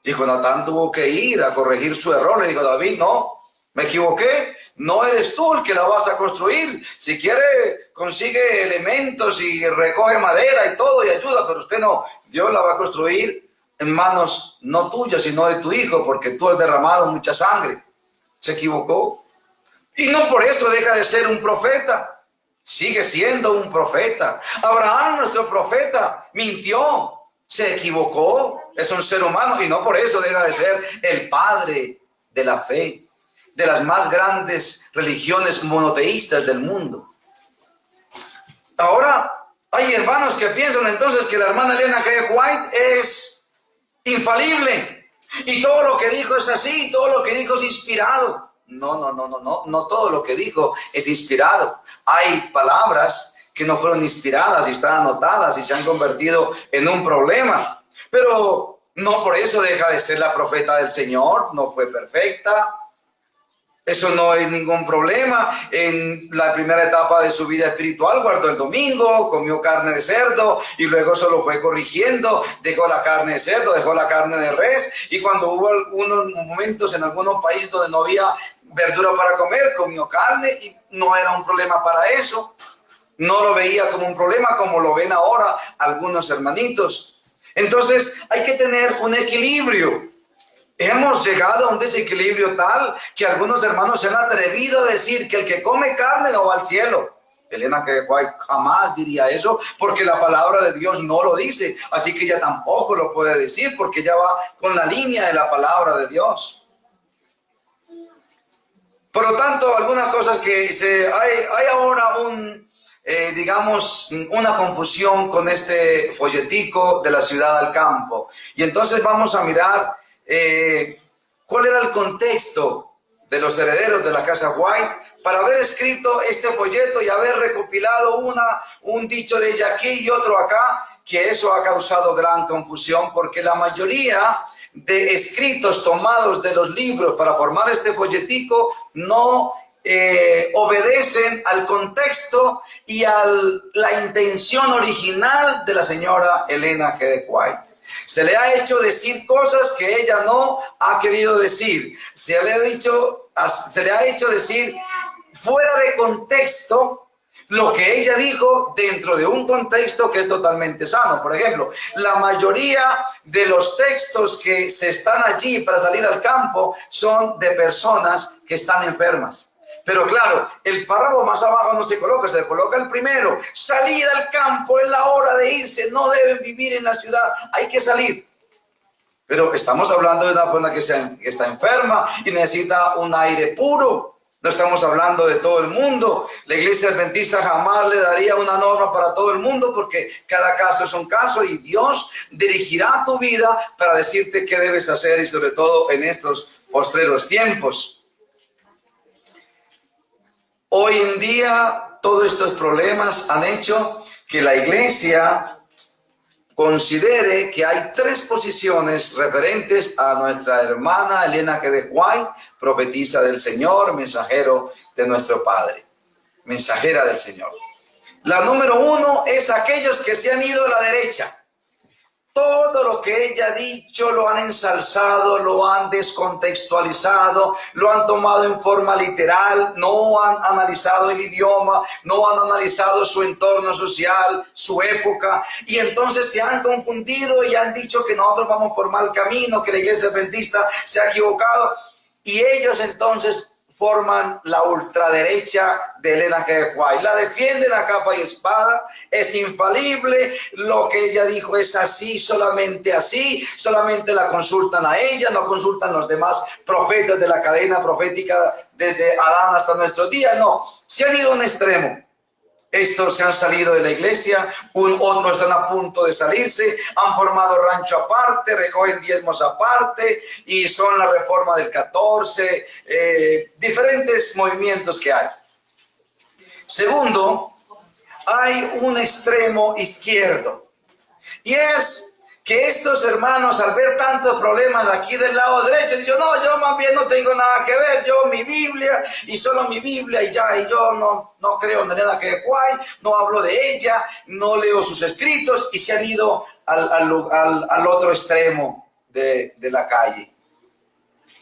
A: Y Jonatán tuvo que ir a corregir su error. Le dijo, David, no, me equivoqué, no eres tú el que la vas a construir. Si quiere, consigue elementos y recoge madera y todo y ayuda, pero usted no. Dios la va a construir en manos no tuyas, sino de tu hijo, porque tú has derramado mucha sangre. Se equivocó. Y no por eso deja de ser un profeta. Sigue siendo un profeta. Abraham, nuestro profeta, mintió, se equivocó. Es un ser humano y no por eso deja de ser el padre de la fe, de las más grandes religiones monoteístas del mundo. Ahora, hay hermanos que piensan entonces que la hermana Elena G. White es infalible y todo lo que dijo es así, todo lo que dijo es inspirado. No todo lo que dijo es inspirado. Hay palabras que no fueron inspiradas y están anotadas y se han convertido en un problema, pero no por eso deja de ser la profeta del Señor. No fue perfecta. Eso no es ningún problema. En la primera etapa de su vida espiritual guardó el domingo, comió carne de cerdo y luego solo fue corrigiendo, dejó la carne de cerdo, dejó la carne de res, y cuando hubo algunos momentos en algunos países donde no había verdura para comer, comió carne y no era un problema para eso. No lo veía como un problema como lo ven ahora algunos hermanitos. Entonces hay que tener un equilibrio. Hemos llegado a un desequilibrio tal que algunos hermanos se han atrevido a decir que el que come carne no va al cielo. Elena G. White jamás diría eso, porque la palabra de Dios no lo dice. Así que ella tampoco lo puede decir, porque ella va con la línea de la palabra de Dios. Por lo tanto, algunas cosas que hay ahora una confusión con este folletico de la ciudad al campo. Y entonces vamos a mirar cuál era el contexto de los herederos de la casa White para haber escrito este folleto y haber recopilado un dicho de ella aquí y otro acá, que eso ha causado gran confusión, porque la mayoría de escritos tomados de los libros para formar este folletico no obedecen al contexto y a la intención original de la señora Elena G. de White. Se le ha hecho decir cosas que ella no ha querido decir. Se le ha hecho decir fuera de contexto lo que ella dijo dentro de un contexto que es totalmente sano. Por ejemplo, la mayoría de los textos que se están allí para salir al campo son de personas que están enfermas. Pero claro, el párrafo más abajo no se coloca el primero. Salir al campo es la hora de irse, no deben vivir en la ciudad, hay que salir. Pero estamos hablando de una persona que está enferma y necesita un aire puro. No estamos hablando de todo el mundo. La iglesia adventista jamás le daría una norma para todo el mundo, porque cada caso es un caso y Dios dirigirá tu vida para decirte qué debes hacer, y sobre todo en estos postreros tiempos. Hoy en día todos estos problemas han hecho que la iglesia considere que hay tres posiciones referentes a nuestra hermana Elena G. de White, profetisa del Señor, mensajero de nuestro Padre, mensajera del Señor. La número uno es aquellos que se han ido a la derecha. Todo lo que ella ha dicho lo han ensalzado, lo han descontextualizado, lo han tomado en forma literal, no han analizado el idioma, no han analizado su entorno social, su época, y entonces se han confundido y han dicho que nosotros vamos por mal camino, que la iglesia adventista se ha equivocado, y ellos entonces forman la ultraderecha de Elena G. de White. La defienden a capa y espada, es infalible, lo que ella dijo es así, solamente la consultan a ella, no consultan los demás profetas de la cadena profética desde Adán hasta nuestros días. No, se han ido a un extremo. Estos se han salido de la iglesia, otros están a punto de salirse, han formado rancho aparte, recogen diezmos aparte y son la reforma del 14, diferentes movimientos que hay. Segundo, hay un extremo izquierdo y es que estos hermanos, al ver tantos problemas aquí del lado derecho, dicen, no, yo más bien no tengo nada que ver, yo mi Biblia y solo mi Biblia y ya, y yo no creo en Elena G. de White, no hablo de ella, no leo sus escritos, y se han ido al otro extremo de la calle.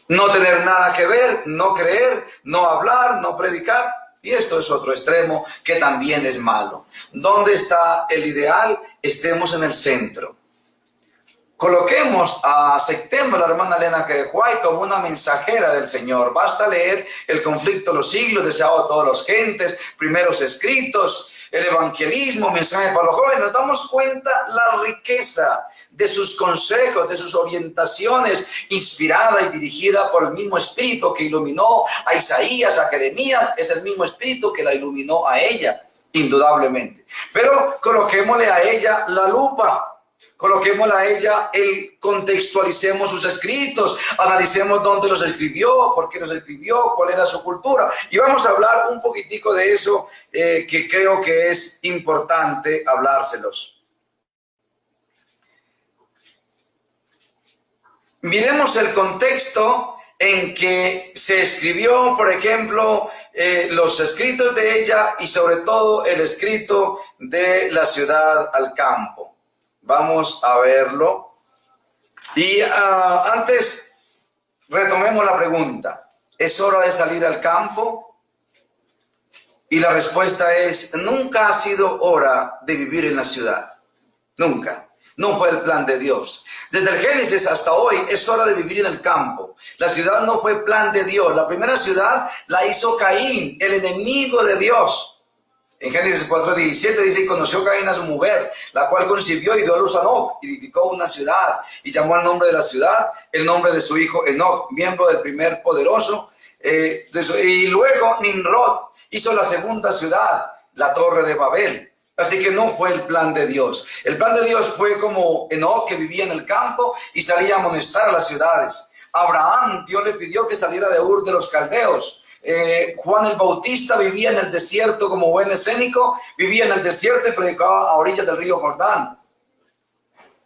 A: No tener nada que ver, no creer, no hablar, no predicar. Y esto es otro extremo que también es malo. ¿Dónde está el ideal? Estemos en el centro. Aceptemos a la hermana Elena G. de White como una mensajera del Señor. Basta leer El conflicto de los siglos, deseado a todas las gentes, primeros escritos, el evangelismo, mensaje para los jóvenes. Nos damos cuenta la riqueza de sus consejos, de sus orientaciones, inspirada y dirigida por el mismo Espíritu que iluminó a Isaías, a Jeremías. Es el mismo Espíritu que la iluminó a ella, indudablemente. Pero coloquémosle a ella la lupa. Coloquémosla a ella, contextualicemos sus escritos, analicemos dónde los escribió, por qué los escribió, cuál era su cultura. Y vamos a hablar un poquitico de eso que creo que es importante hablárselos. Miremos el contexto en que se escribió, por ejemplo, los escritos de ella y sobre todo el escrito de La ciudad al campo. Vamos a verlo. Y antes, retomemos la pregunta. ¿Es hora de salir al campo? Y la respuesta es, nunca ha sido hora de vivir en la ciudad. Nunca. No fue el plan de Dios. Desde el Génesis hasta hoy es hora de vivir en el campo. La ciudad no fue plan de Dios. La primera ciudad la hizo Caín, el enemigo de Dios. En Génesis 4:17 dice, y conoció Caín a su mujer, la cual concibió y dio a luz a Enoc, y edificó una ciudad, y llamó al nombre de la ciudad el nombre de su hijo Enoc, miembro del primer poderoso. Y luego Nimrod hizo la segunda ciudad, la torre de Babel. Así que no fue el plan de Dios. El plan de Dios fue como Enoc, que vivía en el campo y salía a amonestar a las ciudades. Abraham, Dios le pidió que saliera de Ur de los Caldeos. Juan el Bautista vivía en el desierto como buen escénico, vivía en el desierto y predicaba a orillas del río Jordán.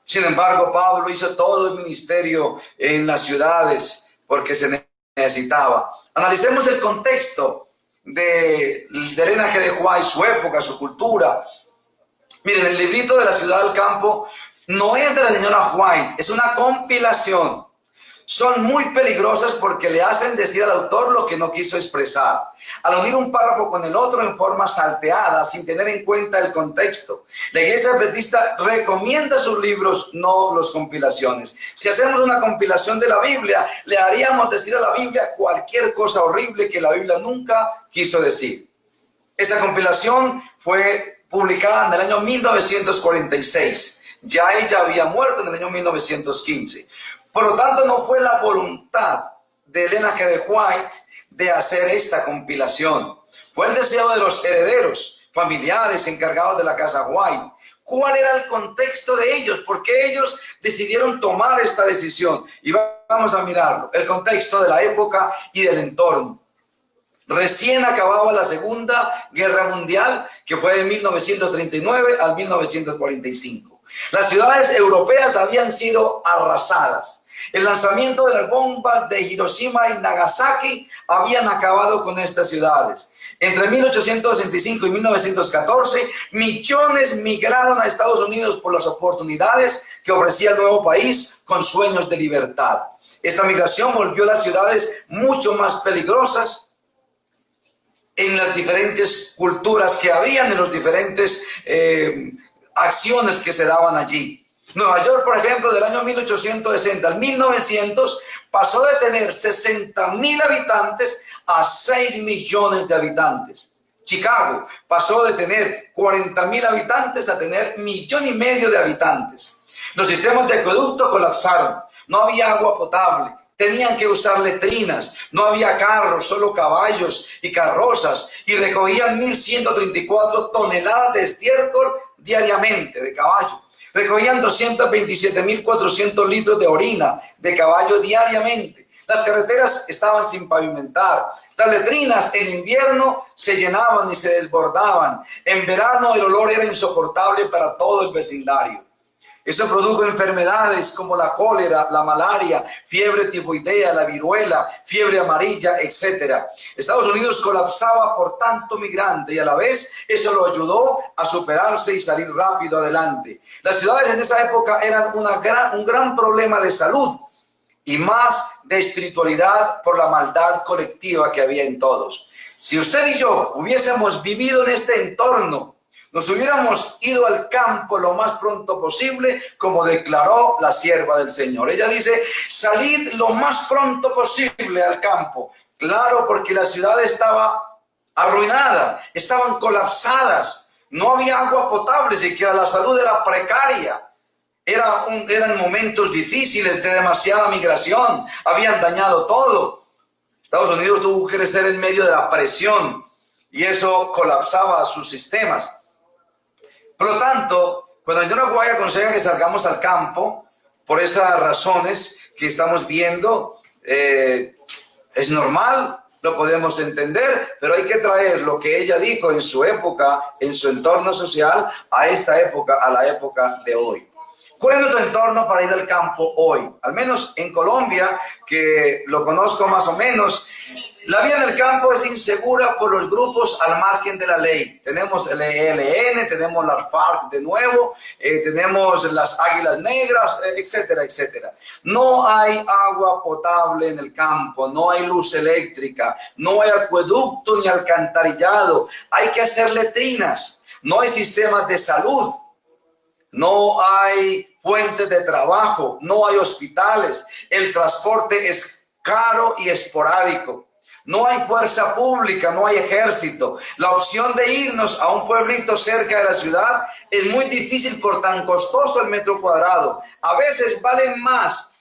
A: Sin embargo, Pablo hizo todo el ministerio en las ciudades porque se necesitaba. Analicemos el contexto de Elena G. de White, su época, su cultura. Miren, el librito de La ciudad del campo no es de la señora White, es una compilación. Son muy peligrosas porque le hacen decir al autor lo que no quiso expresar, al unir un párrafo con el otro en forma salteada, sin tener en cuenta el contexto. La Iglesia Adventista recomienda sus libros, no las compilaciones. Si hacemos una compilación de la Biblia, le haríamos decir a la Biblia cualquier cosa horrible que la Biblia nunca quiso decir. Esa compilación fue publicada en el año 1946. Ya ella había muerto en el año 1915. Por lo tanto, no fue la voluntad de Elena G. de White de hacer esta compilación. Fue el deseo de los herederos, familiares encargados de la casa White. ¿Cuál era el contexto de ellos? ¿Por qué ellos decidieron tomar esta decisión? Y vamos a mirarlo. El contexto de la época y del entorno. Recién acababa la Segunda Guerra Mundial, que fue de 1939 al 1945. Las ciudades europeas habían sido arrasadas. El lanzamiento de las bombas de Hiroshima y Nagasaki habían acabado con estas ciudades. Entre 1865 y 1914, millones migraron a Estados Unidos por las oportunidades que ofrecía el nuevo país con sueños de libertad. Esta migración volvió las ciudades mucho más peligrosas en las diferentes culturas que habían, en las diferentes acciones que se daban allí. Nueva York, por ejemplo, del año 1860 al 1900, pasó de tener 60.000 habitantes a 6 millones de habitantes. Chicago pasó de tener 40.000 habitantes a tener 1,5 millones de habitantes. Los sistemas de acueducto colapsaron. No había agua potable. Tenían que usar letrinas. No había carros, solo caballos y carrozas. Y recogían 1.134 toneladas de estiércol diariamente de caballo. Recogían 227.400 litros de orina de caballo diariamente. Las carreteras estaban sin pavimentar. Las letrinas en invierno se llenaban y se desbordaban. En verano el olor era insoportable para todo el vecindario. Eso produjo enfermedades como la cólera, la malaria, fiebre tifoidea, la viruela, fiebre amarilla, etc. Estados Unidos colapsaba por tanto migrante y a la vez eso lo ayudó a superarse y salir rápido adelante. Las ciudades en esa época eran un gran problema de salud y más de espiritualidad por la maldad colectiva que había en todos. Si usted y yo hubiésemos vivido en este entorno, nos hubiéramos ido al campo lo más pronto posible, como declaró la sierva del Señor. Ella dice, salid lo más pronto posible al campo. Claro, porque la ciudad estaba arruinada, estaban colapsadas, no había agua potable, siquiera la salud era precaria. Eran momentos difíciles de demasiada migración, habían dañado todo. Estados Unidos tuvo que crecer en medio de la presión y eso colapsaba sus sistemas. Por lo tanto, cuando el señor Aguayo aconseja que salgamos al campo, por esas razones que estamos viendo, es normal, lo podemos entender, pero hay que traer lo que ella dijo en su época, en su entorno social, a esta época, a la época de hoy. ¿Cuál es nuestro entorno para ir al campo hoy? Al menos en Colombia, que lo conozco más o menos, la vida en el campo es insegura por los grupos al margen de la ley. Tenemos el ELN, tenemos las FARC de nuevo, tenemos las Águilas Negras, etcétera, etcétera. No hay agua potable en el campo, no hay luz eléctrica, no hay acueducto ni alcantarillado. Hay que hacer letrinas, no hay sistemas de salud. No hay fuentes de trabajo, no hay hospitales, el transporte es caro y esporádico. No hay fuerza pública, no hay ejército. La opción de irnos a un pueblito cerca de la ciudad es muy difícil por tan costoso el metro cuadrado. A veces vale más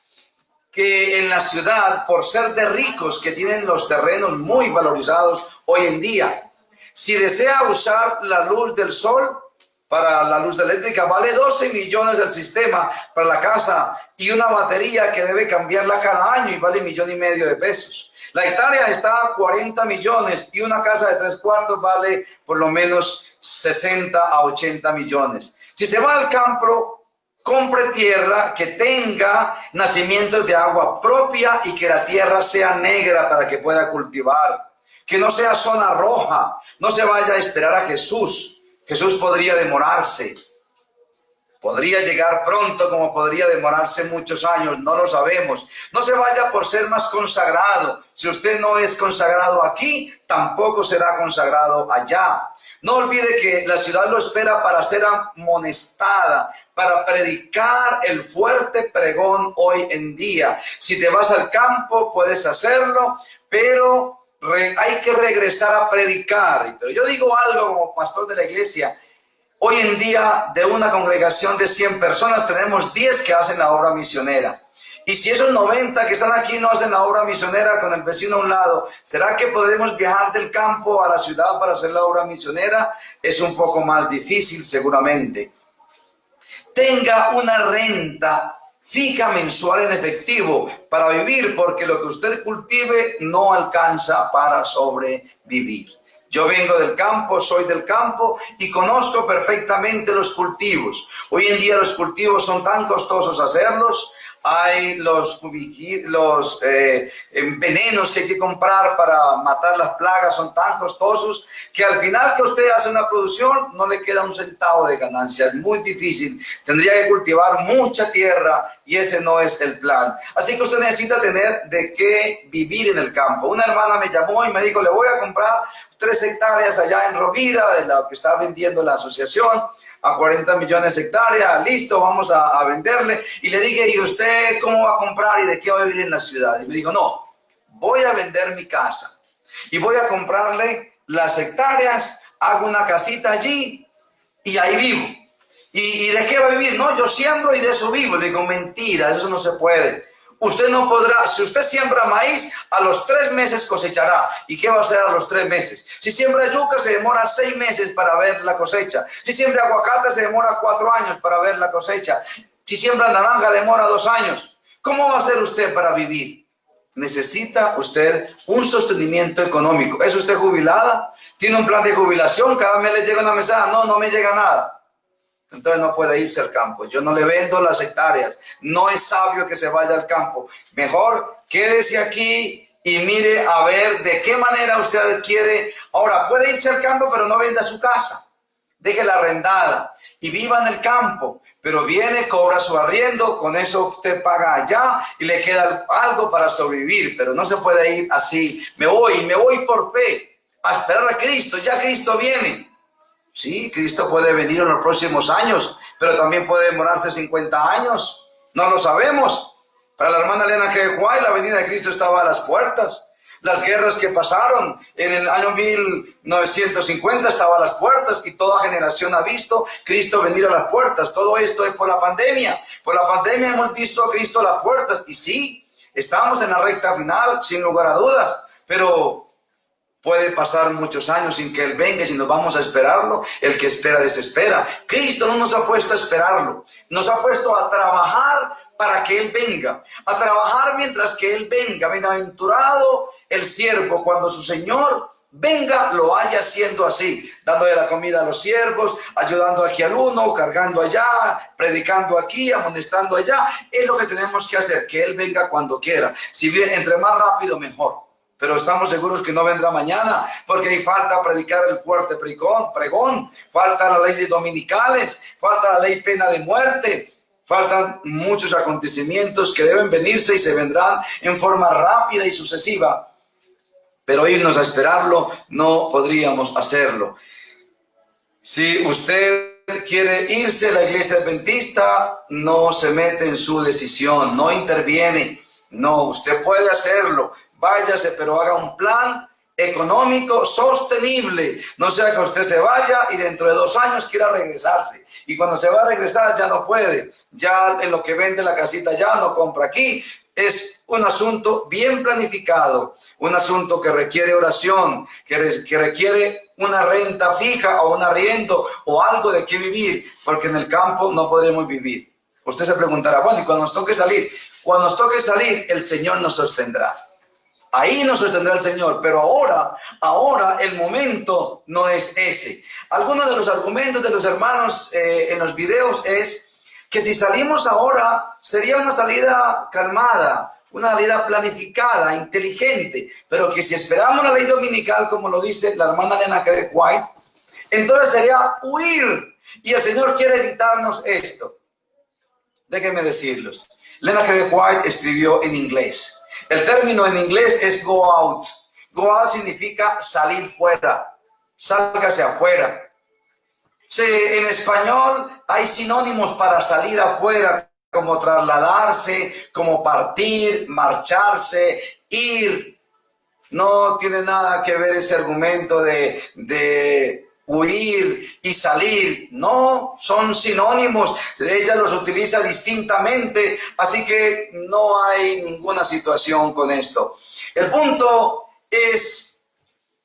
A: que en la ciudad por ser de ricos que tienen los terrenos muy valorizados hoy en día. Si desea usar la luz del sol, para la luz eléctrica vale 12 millones del sistema para la casa y una batería que debe cambiarla cada año y vale 1,5 millones de pesos. La hectárea está a 40 millones y una casa de 3 cuartos vale por lo menos 60 a 80 millones. Si se va al campo, compre tierra que tenga nacimientos de agua propia y que la tierra sea negra para que pueda cultivar. Que no sea zona roja, no se vaya a esperar a Jesús. Jesús podría demorarse, podría llegar pronto como podría demorarse muchos años, no lo sabemos. No se vaya por ser más consagrado. Si usted no es consagrado aquí, tampoco será consagrado allá. No olvide que la ciudad lo espera para ser amonestada, para predicar el fuerte pregón hoy en día. Si te vas al campo, puedes hacerlo, pero hay que regresar a predicar. Pero yo digo algo como pastor de la iglesia. Hoy en día, de una congregación de 100 personas, tenemos 10 que hacen la obra misionera. Y si esos 90 que están aquí no hacen la obra misionera con el vecino a un lado, ¿será que podemos viajar del campo a la ciudad para hacer la obra misionera? Es un poco más difícil, seguramente. Tenga una renta fija mensual en efectivo para vivir, porque lo que usted cultive no alcanza para sobrevivir. Yo vengo del campo, soy del campo y conozco perfectamente los cultivos. Hoy en día los cultivos son tan costosos hacerlos. hay los venenos que hay que comprar para matar las plagas, son tan costosos que al final que usted hace una producción no le queda un centavo de ganancia. Es muy difícil, tendría que cultivar mucha tierra y ese no es el plan. Así que usted necesita tener de qué vivir en el campo. Una hermana me llamó y me dijo, le voy a comprar 3 hectáreas allá en Rovira, de lo que está vendiendo la asociación, a 40 millones de hectáreas, listo, vamos a venderle. Y le dije, ¿y usted cómo va a comprar y de qué va a vivir en la ciudad? Y me dijo, no, voy a vender mi casa y voy a comprarle las hectáreas, hago una casita allí y ahí vivo. ¿Y de qué va a vivir? No, yo siembro y de eso vivo. Le digo, mentira, eso no se puede. Usted no podrá, si usted siembra maíz, a los 3 meses cosechará. ¿Y qué va a hacer a los 3 meses? Si siembra yuca, se demora 6 meses para ver la cosecha. Si siembra aguacate, se demora 4 años para ver la cosecha. Si siembra naranja, demora 2 años. ¿Cómo va a hacer usted para vivir? Necesita usted un sostenimiento económico. ¿Es usted jubilada? ¿Tiene un plan de jubilación? ¿Cada mes le llega una mesada? No, no me llega nada. Entonces no puede irse al campo. Yo no le vendo las hectáreas. No es sabio que se vaya al campo. Mejor quédese aquí y mire a ver de qué manera usted quiere. Ahora, puede irse al campo, pero no venda su casa. Déjela arrendada y viva en el campo. Pero viene, cobra su arriendo, con eso usted paga allá y le queda algo para sobrevivir. Pero no se puede ir así. Me voy por fe a esperar a Cristo. Ya Cristo viene. Sí, Cristo puede venir en los próximos años, pero también puede demorarse 50 años. No lo sabemos. Para la hermana Elena G. White, la venida de Cristo estaba a las puertas. Las guerras que pasaron en el año 1950 estaban a las puertas y toda generación ha visto Cristo venir a las puertas. Todo esto es por la pandemia. Por la pandemia hemos visto a Cristo a las puertas. Y sí, estamos en la recta final, sin lugar a dudas, pero puede pasar muchos años sin que Él venga, si nos vamos a esperarlo. El que espera desespera. Cristo no nos ha puesto a esperarlo, nos ha puesto a trabajar para que Él venga, a trabajar mientras que Él venga. Bienaventurado el siervo cuando su Señor venga, lo haya haciendo así, dándole la comida a los siervos, ayudando aquí al uno, cargando allá, predicando aquí, amonestando allá. Es lo que tenemos que hacer, que Él venga cuando quiera. Si bien, entre más rápido, mejor. Pero estamos seguros que no vendrá mañana, porque hay falta predicar el fuerte pregón, falta las leyes dominicales, falta la ley pena de muerte, faltan muchos acontecimientos que deben venirse y se vendrán en forma rápida y sucesiva. Pero irnos a esperarlo, no podríamos hacerlo. Si usted quiere irse a la iglesia adventista, no se mete en su decisión, no interviene. No, usted puede hacerlo. Váyase, pero haga un plan económico sostenible. No sea que usted se vaya y dentro de 2 años quiera regresarse. Y cuando se va a regresar ya no puede. Ya en lo que vende la casita ya no compra aquí. Es un asunto bien planificado. Un asunto que requiere oración, que requiere una renta fija o un arriendo o algo de qué vivir. Porque en el campo no podremos vivir. Usted se preguntará, bueno, ¿y cuando nos toque salir? Cuando nos toque salir, el Señor nos sostendrá. Ahí nos sostendrá el Señor, pero ahora el momento no es ese. Algunos de los argumentos de los hermanos en los videos es que si salimos ahora sería una salida calmada, una salida planificada, inteligente, pero que si esperamos la ley dominical, como lo dice la hermana Elena G. White, entonces sería huir. Y el Señor quiere evitarnos esto. Déjenme decirlos. Elena G. White escribió en inglés. El término en inglés es go out. Go out significa salir fuera. Sálgase afuera. Sí, en español hay sinónimos para salir afuera, como trasladarse, como partir, marcharse, ir. No tiene nada que ver ese argumento de huir y salir. No, son sinónimos. Ella los utiliza distintamente, así que no hay ninguna situación con esto. El punto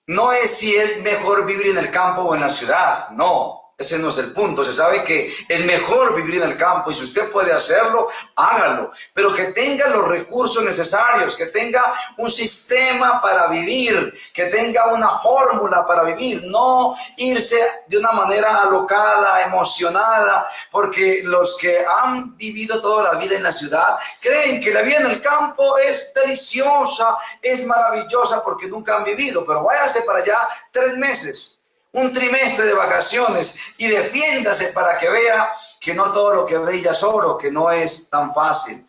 A: no es si es mejor vivir en el campo o en la ciudad. No, Ese no es el punto. Se sabe que es mejor vivir en el campo y si usted puede hacerlo, hágalo. Pero que tenga los recursos necesarios, que tenga un sistema para vivir, que tenga una fórmula para vivir. No irse de una manera alocada, emocionada, porque los que han vivido toda la vida en la ciudad creen que la vida en el campo es deliciosa, es maravillosa porque nunca han vivido. Pero váyase para allá 3 meses. Un trimestre de vacaciones y defiéndase para que vea que no todo lo que brilla es oro, que no es tan fácil.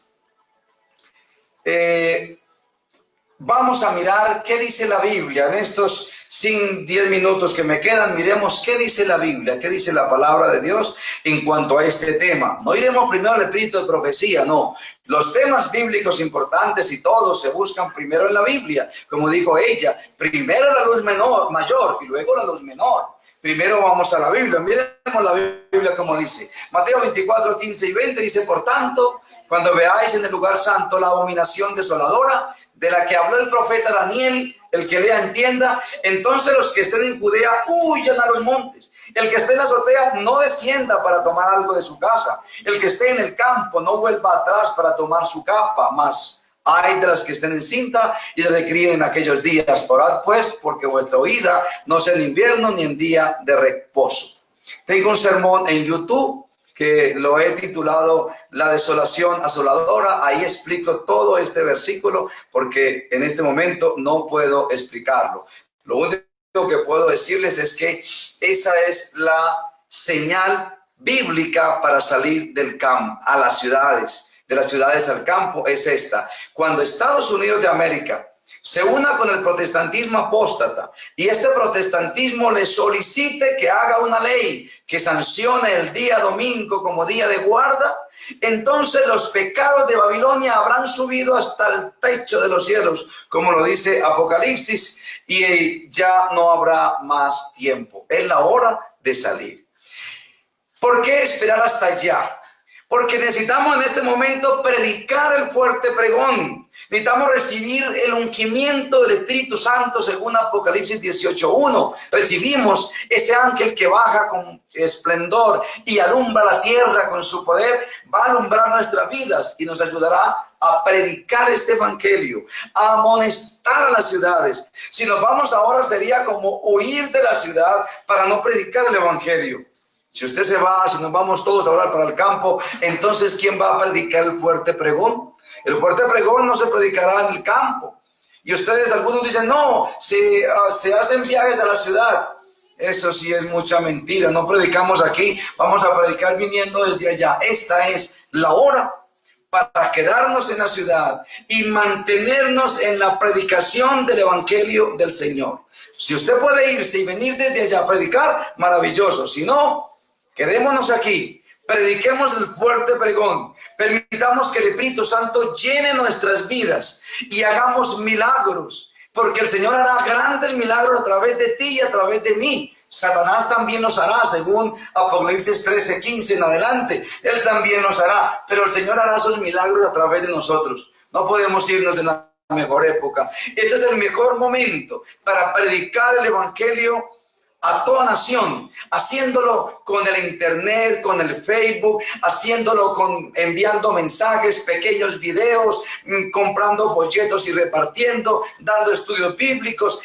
A: Vamos a mirar qué dice la Biblia en estos 10 minutos que me quedan. Miremos qué dice la Biblia, qué dice la palabra de Dios en cuanto a este tema. No iremos primero al espíritu de profecía, no. Los temas bíblicos importantes y todos se buscan primero en la Biblia. Como dijo ella, primero la luz mayor y luego la luz menor. Primero vamos a la Biblia. Miremos la Biblia como dice. Mateo 24, 15 y 20 dice, por tanto, cuando veáis en el lugar santo la abominación desoladora, de la que habló el profeta Daniel, el que lea entienda, entonces los que estén en Judea huyan a los montes. El que esté en la azotea no descienda para tomar algo de su casa. El que esté en el campo no vuelva atrás para tomar su capa. Mas ay de las que estén en cinta y de las que críen en aquellos días. Orad pues, porque vuestra huida no sea en invierno ni en día de reposo. Tengo un sermón en YouTube que lo he titulado La desolación asoladora. Ahí explico todo este versículo porque en este momento no puedo explicarlo. Lo único que puedo decirles es que esa es la señal bíblica para salir del campo a las ciudades, de las ciudades al campo, es esta. Cuando Estados Unidos de América se una con el protestantismo apóstata y este protestantismo le solicite que haga una ley que sancione el día domingo como día de guarda, entonces los pecados de Babilonia habrán subido hasta el techo de los cielos, como lo dice Apocalipsis, y ya no habrá más tiempo. Es la hora de salir. ¿Por qué esperar hasta allá? Porque necesitamos en este momento predicar el fuerte pregón. Necesitamos recibir el ungimiento del Espíritu Santo según Apocalipsis 18:1. Recibimos ese ángel que baja con esplendor y alumbra la tierra con su poder. Va a alumbrar nuestras vidas y nos ayudará a predicar este evangelio, a amonestar a las ciudades. Si nos vamos ahora sería como huir de la ciudad para no predicar el evangelio. Si usted se va, si nos vamos todos a orar para el campo, entonces ¿quién va a predicar el fuerte pregón? El fuerte pregón no se predicará en el campo. Y ustedes, algunos dicen, no, se hacen viajes a la ciudad. Eso sí es mucha mentira. No predicamos aquí, vamos a predicar viniendo desde allá. Esta es la hora para quedarnos en la ciudad y mantenernos en la predicación del evangelio del Señor. Si usted puede irse y venir desde allá a predicar, maravilloso. Si no, quedémonos aquí, prediquemos el fuerte pregón, permitamos que el Espíritu Santo llene nuestras vidas y hagamos milagros, porque el Señor hará grandes milagros a través de ti y a través de mí. Satanás también los hará, según Apocalipsis 13:15 en adelante. Él también los hará, pero el Señor hará sus milagros a través de nosotros. No podemos irnos en la mejor época. Este es el mejor momento para predicar el evangelio a toda nación, haciéndolo con el internet, con el Facebook, haciéndolo enviando mensajes, pequeños videos, comprando folletos y repartiendo, dando estudios bíblicos.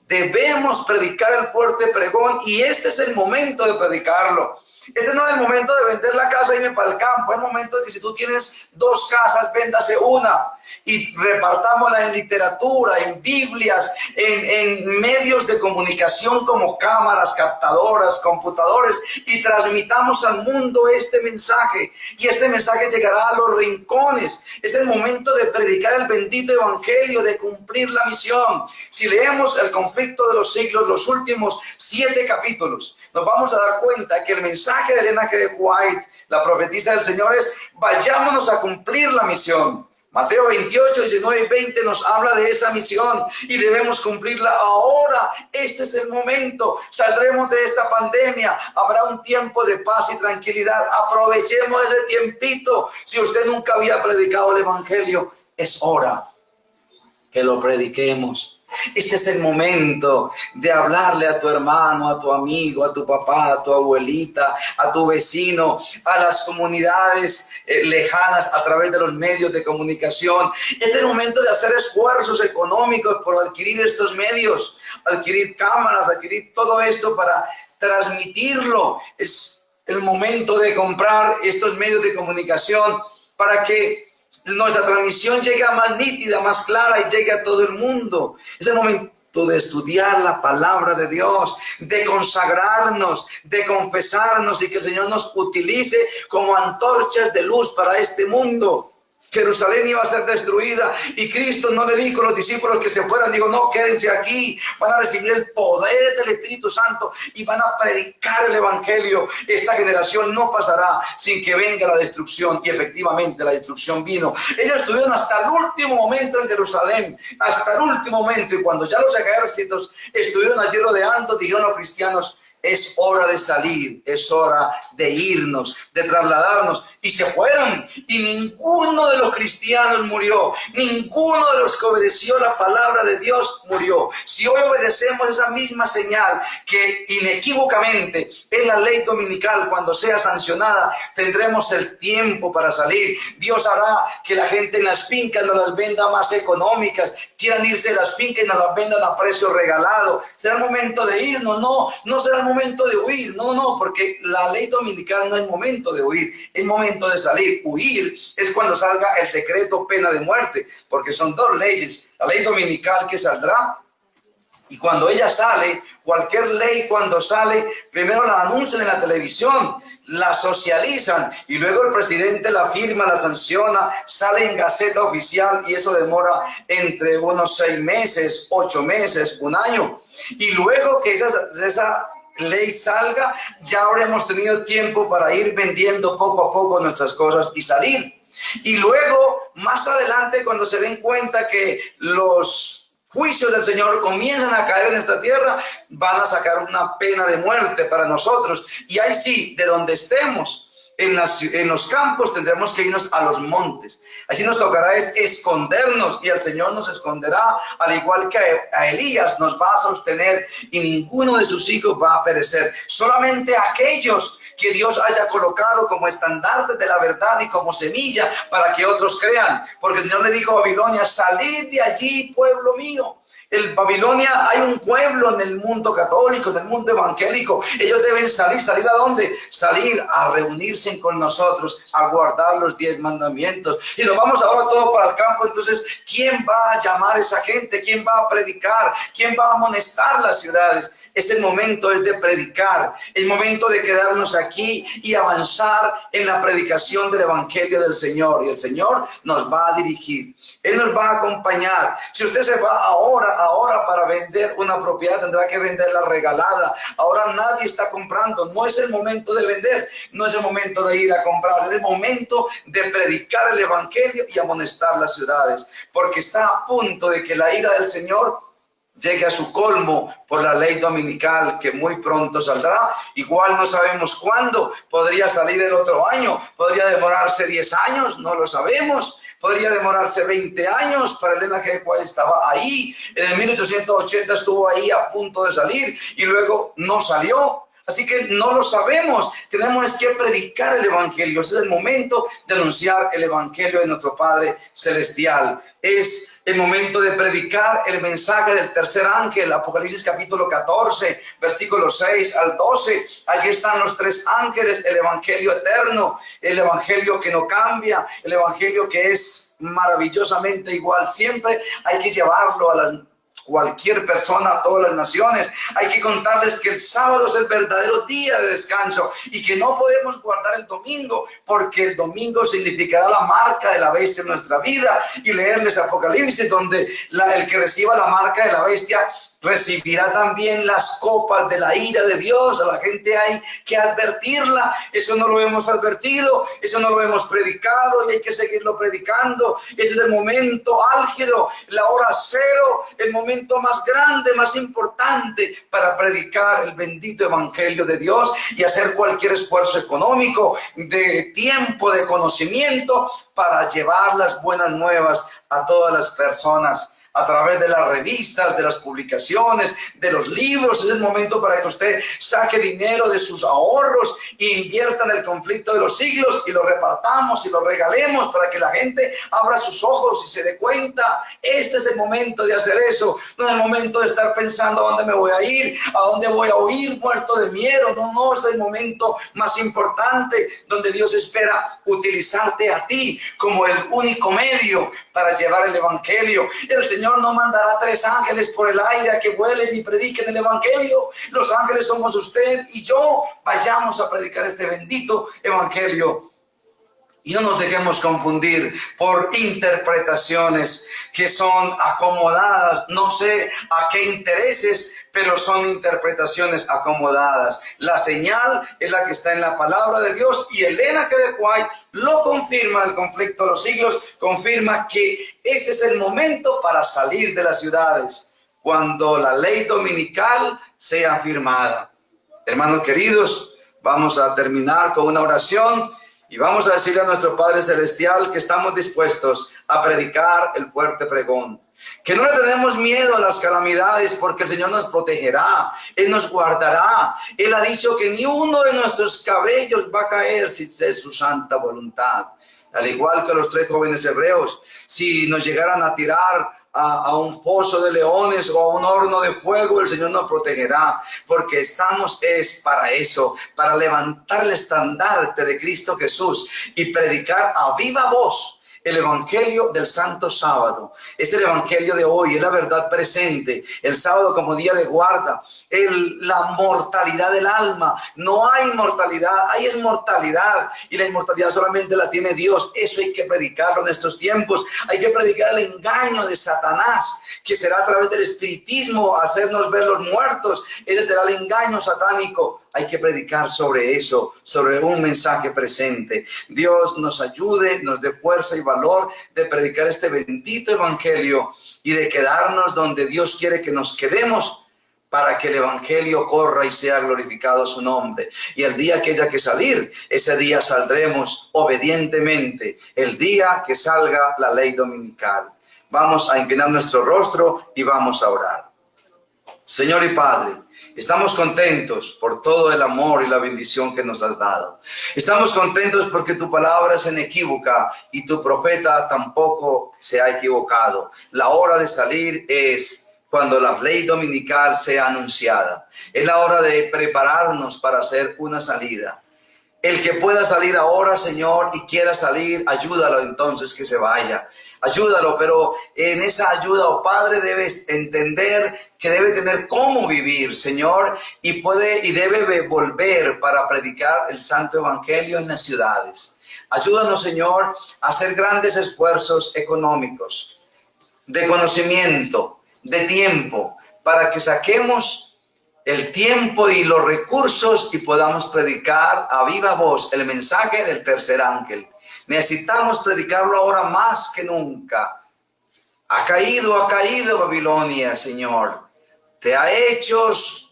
A: Debemos predicar el fuerte pregón y este es el momento de predicarlo. Este no es el momento de vender la casa y irme para el campo. Es el momento de que si tú tienes 2 casas, véndase una y repartámosla en literatura, en Biblias, en medios de comunicación como cámaras, captadoras, computadores y transmitamos al mundo este mensaje. Y este mensaje llegará a los rincones. Es el momento de predicar el bendito evangelio, de cumplir la misión. Si leemos el conflicto de los siglos, los últimos 7 capítulos, nos vamos a dar cuenta que el mensaje de Elena G. de White, la profetisa del Señor, es vayámonos a cumplir la misión. Mateo 28, 19 y 20 nos habla de esa misión y debemos cumplirla ahora. Este es el momento. Saldremos de esta pandemia. Habrá un tiempo de paz y tranquilidad. Aprovechemos ese tiempito. Si usted nunca había predicado el evangelio, es hora que lo prediquemos. Este es el momento de hablarle a tu hermano, a tu amigo, a tu papá, a tu abuelita, a tu vecino, a las comunidades lejanas a través de los medios de comunicación. Este es el momento de hacer esfuerzos económicos por adquirir estos medios, adquirir cámaras, adquirir todo esto para transmitirlo. Es el momento de comprar estos medios de comunicación para que nuestra transmisión llega más nítida, más clara y llegue a todo el mundo. Es el momento de estudiar la palabra de Dios, de consagrarnos, de confesarnos y que el Señor nos utilice como antorchas de luz para este mundo. Jerusalén iba a ser destruida y Cristo no le dijo a los discípulos que se fueran, digo, no, quédense aquí, van a recibir el poder del Espíritu Santo y van a predicar el Evangelio. Esta generación no pasará sin que venga la destrucción, y efectivamente la destrucción vino. Ellos estuvieron hasta el último momento en Jerusalén, hasta el último momento, y cuando ya los ejércitos estuvieron allí rodeando, dijeron los cristianos, es hora de salir, es hora de irnos, de trasladarnos. Y se fueron. Y ninguno de los cristianos murió. Ninguno de los que obedeció la palabra de Dios murió. Si hoy obedecemos esa misma señal que inequívocamente es la ley dominical, cuando sea sancionada, tendremos el tiempo para salir. Dios hará que la gente en las fincas nos las venda más económicas. Quieran irse de las fincas y nos las vendan a precio regalado. Será el momento de irnos. No será el momento de huir, no, porque la ley dominical no es momento de huir, es momento de salir. Huir es cuando salga el decreto pena de muerte, porque son dos leyes, la ley dominical que saldrá, y cuando ella sale, cualquier ley cuando sale, primero la anuncian en la televisión, la socializan y luego el presidente la firma, la sanciona, sale en Gaceta Oficial y eso demora entre unos 6 meses, 8 meses, 1 año. Y luego que esa ley salga, ya habremos tenido tiempo para ir vendiendo poco a poco nuestras cosas y salir. Y luego, más adelante, cuando se den cuenta que los juicios del Señor comienzan a caer en esta tierra, van a sacar una pena de muerte para nosotros. Y ahí sí, de donde estemos, en los campos, tendremos que irnos a los montes. Así nos tocará escondernos, y el Señor nos esconderá, al igual que a Elías nos va a sostener, y ninguno de sus hijos va a perecer. Solamente aquellos que Dios haya colocado como estandartes de la verdad y como semilla para que otros crean. Porque el Señor le dijo a Babilonia, salid de allí, pueblo mío. En Babilonia hay un pueblo en el mundo católico, en el mundo evangélico. Ellos deben salir. ¿Salir a dónde? Salir a reunirse con nosotros, a guardar los 10 mandamientos. Y nos vamos ahora todos para el campo. Entonces, ¿quién va a llamar a esa gente? ¿Quién va a predicar? ¿Quién va a amonestar las ciudades? Es el momento de predicar, el momento de quedarnos aquí y avanzar en la predicación del Evangelio del Señor. Y el Señor nos va a dirigir, Él nos va a acompañar. Si usted se va ahora para vender una propiedad, tendrá que venderla regalada. Ahora nadie está comprando, no es el momento de vender, no es el momento de ir a comprar, es el momento de predicar el Evangelio y amonestar las ciudades, porque está a punto de que la ira del Señor llegue a su colmo por la ley dominical que muy pronto saldrá. Igual no sabemos cuándo, podría salir el otro año, podría demorarse 10 años, no lo sabemos. Podría demorarse 20 años. Para Elena G. White estaba ahí, en el 1880 estuvo ahí a punto de salir y luego no salió. Así que no lo sabemos. Tenemos que predicar el Evangelio. Este es el momento de anunciar el Evangelio de nuestro Padre Celestial. Es el momento de predicar el mensaje del tercer ángel. Apocalipsis capítulo 14, versículos 6 al 12. Allí están los 3 ángeles, el Evangelio eterno, el Evangelio que no cambia, el Evangelio que es maravillosamente igual. Siempre hay que llevarlo a cualquier persona, a todas las naciones. Hay que contarles que el sábado es el verdadero día de descanso y que no podemos guardar el domingo, porque el domingo significará la marca de la bestia en nuestra vida. Y leerles Apocalipsis, donde el que reciba la marca de la bestia recibirá también las copas de la ira de Dios. A la gente hay que advertirla. Eso no lo hemos advertido, eso no lo hemos predicado y hay que seguirlo predicando. Este es el momento álgido, la hora cero, el momento más grande, más importante para predicar el bendito evangelio de Dios y hacer cualquier esfuerzo económico, de tiempo, de conocimiento para llevar las buenas nuevas a todas las personas. a través de las revistas, de las publicaciones, de los libros. Es el momento para que usted saque dinero de sus ahorros e invierta en el conflicto de los siglos y lo repartamos y lo regalemos para que la gente abra sus ojos y se dé cuenta. Este es el momento de hacer eso. No es el momento de estar pensando a dónde me voy a ir, a dónde voy a huir muerto de miedo. No, este es el momento más importante donde Dios espera utilizarte a ti como el único medio para llevar el evangelio. El Señor no mandará 3 ángeles por el aire a que vuelen y prediquen el evangelio. Los ángeles somos usted y yo. Vayamos a predicar este bendito evangelio. Y no nos dejemos confundir por interpretaciones que son acomodadas. No sé a qué intereses, pero son interpretaciones acomodadas. La señal es la que está en la palabra de Dios, y Elena G. de White lo confirma. El conflicto de los siglos confirma que ese es el momento para salir de las ciudades, cuando la ley dominical sea firmada. Hermanos queridos, vamos a terminar con una oración. Y vamos a decirle a nuestro Padre Celestial que estamos dispuestos a predicar el fuerte pregón. Que no le tenemos miedo a las calamidades, porque el Señor nos protegerá, Él nos guardará. Él ha dicho que ni uno de nuestros cabellos va a caer sin ser su santa voluntad. Al igual que los 3 jóvenes hebreos, si nos llegaran a tirar a un pozo de leones o a un horno de fuego, el Señor nos protegerá, porque estamos para eso, para levantar el estandarte de Cristo Jesús y predicar a viva voz el evangelio del Santo Sábado. Es el evangelio de hoy, es la verdad presente. El sábado como día de guarda, la mortalidad del alma. No hay mortalidad, hay es mortalidad, y la inmortalidad solamente la tiene Dios. Eso hay que predicarlo en estos tiempos. Hay que predicar el engaño de Satanás, que será a través del espiritismo hacernos ver los muertos. Ese será el engaño satánico. Hay que predicar sobre eso, sobre un mensaje presente. Dios nos ayude, nos dé fuerza y valor de predicar este bendito evangelio y de quedarnos donde Dios quiere que nos quedemos, para que el evangelio corra y sea glorificado su nombre. Y el día que haya que salir, ese día saldremos obedientemente, el día que salga la ley dominical. Vamos a inclinar nuestro rostro y vamos a orar. Señor y Padre, estamos contentos por todo el amor y la bendición que nos has dado. Estamos contentos porque tu palabra es inequívoca y tu profeta tampoco se ha equivocado. La hora de salir es cuando la ley dominical sea anunciada. Es la hora de prepararnos para hacer una salida. El que pueda salir ahora, Señor, y quiera salir, ayúdalo entonces que se vaya. Ayúdalo, pero en esa ayuda, oh Padre, debes entender que debe tener cómo vivir, Señor, y debe volver para predicar el santo evangelio en las ciudades. Ayúdanos, Señor, a hacer grandes esfuerzos económicos, de conocimiento, de tiempo, para que saquemos el tiempo y los recursos y podamos predicar a viva voz el mensaje del tercer ángel. Necesitamos predicarlo ahora más que nunca. Ha caído Babilonia, Señor. Te ha hecho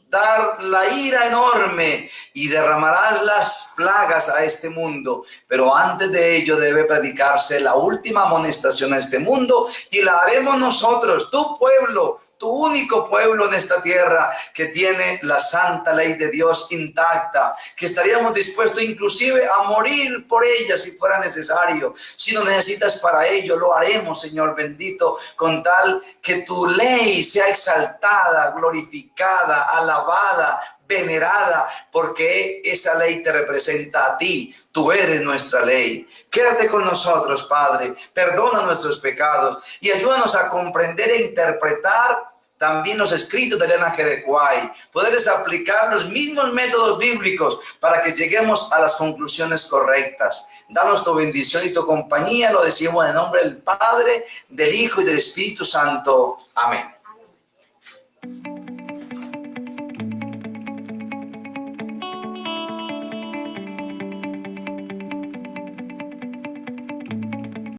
A: dar la ira enorme y derramarás las plagas a este mundo. Pero antes de ello debe predicarse la última amonestación a este mundo, y la haremos nosotros, tu pueblo, tu único pueblo en esta tierra que tiene la santa ley de Dios intacta, que estaríamos dispuestos inclusive a morir por ella si fuera necesario. Si no necesitas para ello, lo haremos, Señor bendito, con tal que tu ley sea exaltada, glorificada, alabada, venerada, porque esa ley te representa a ti. Tú eres nuestra ley. Quédate con nosotros, Padre. Perdona nuestros pecados y ayúdanos a comprender e interpretar también los escritos de Elena G. de White. Poderles aplicar los mismos métodos bíblicos para que lleguemos a las conclusiones correctas. Danos tu bendición y tu compañía. Lo decimos en el nombre del Padre, del Hijo y del Espíritu Santo. Amén.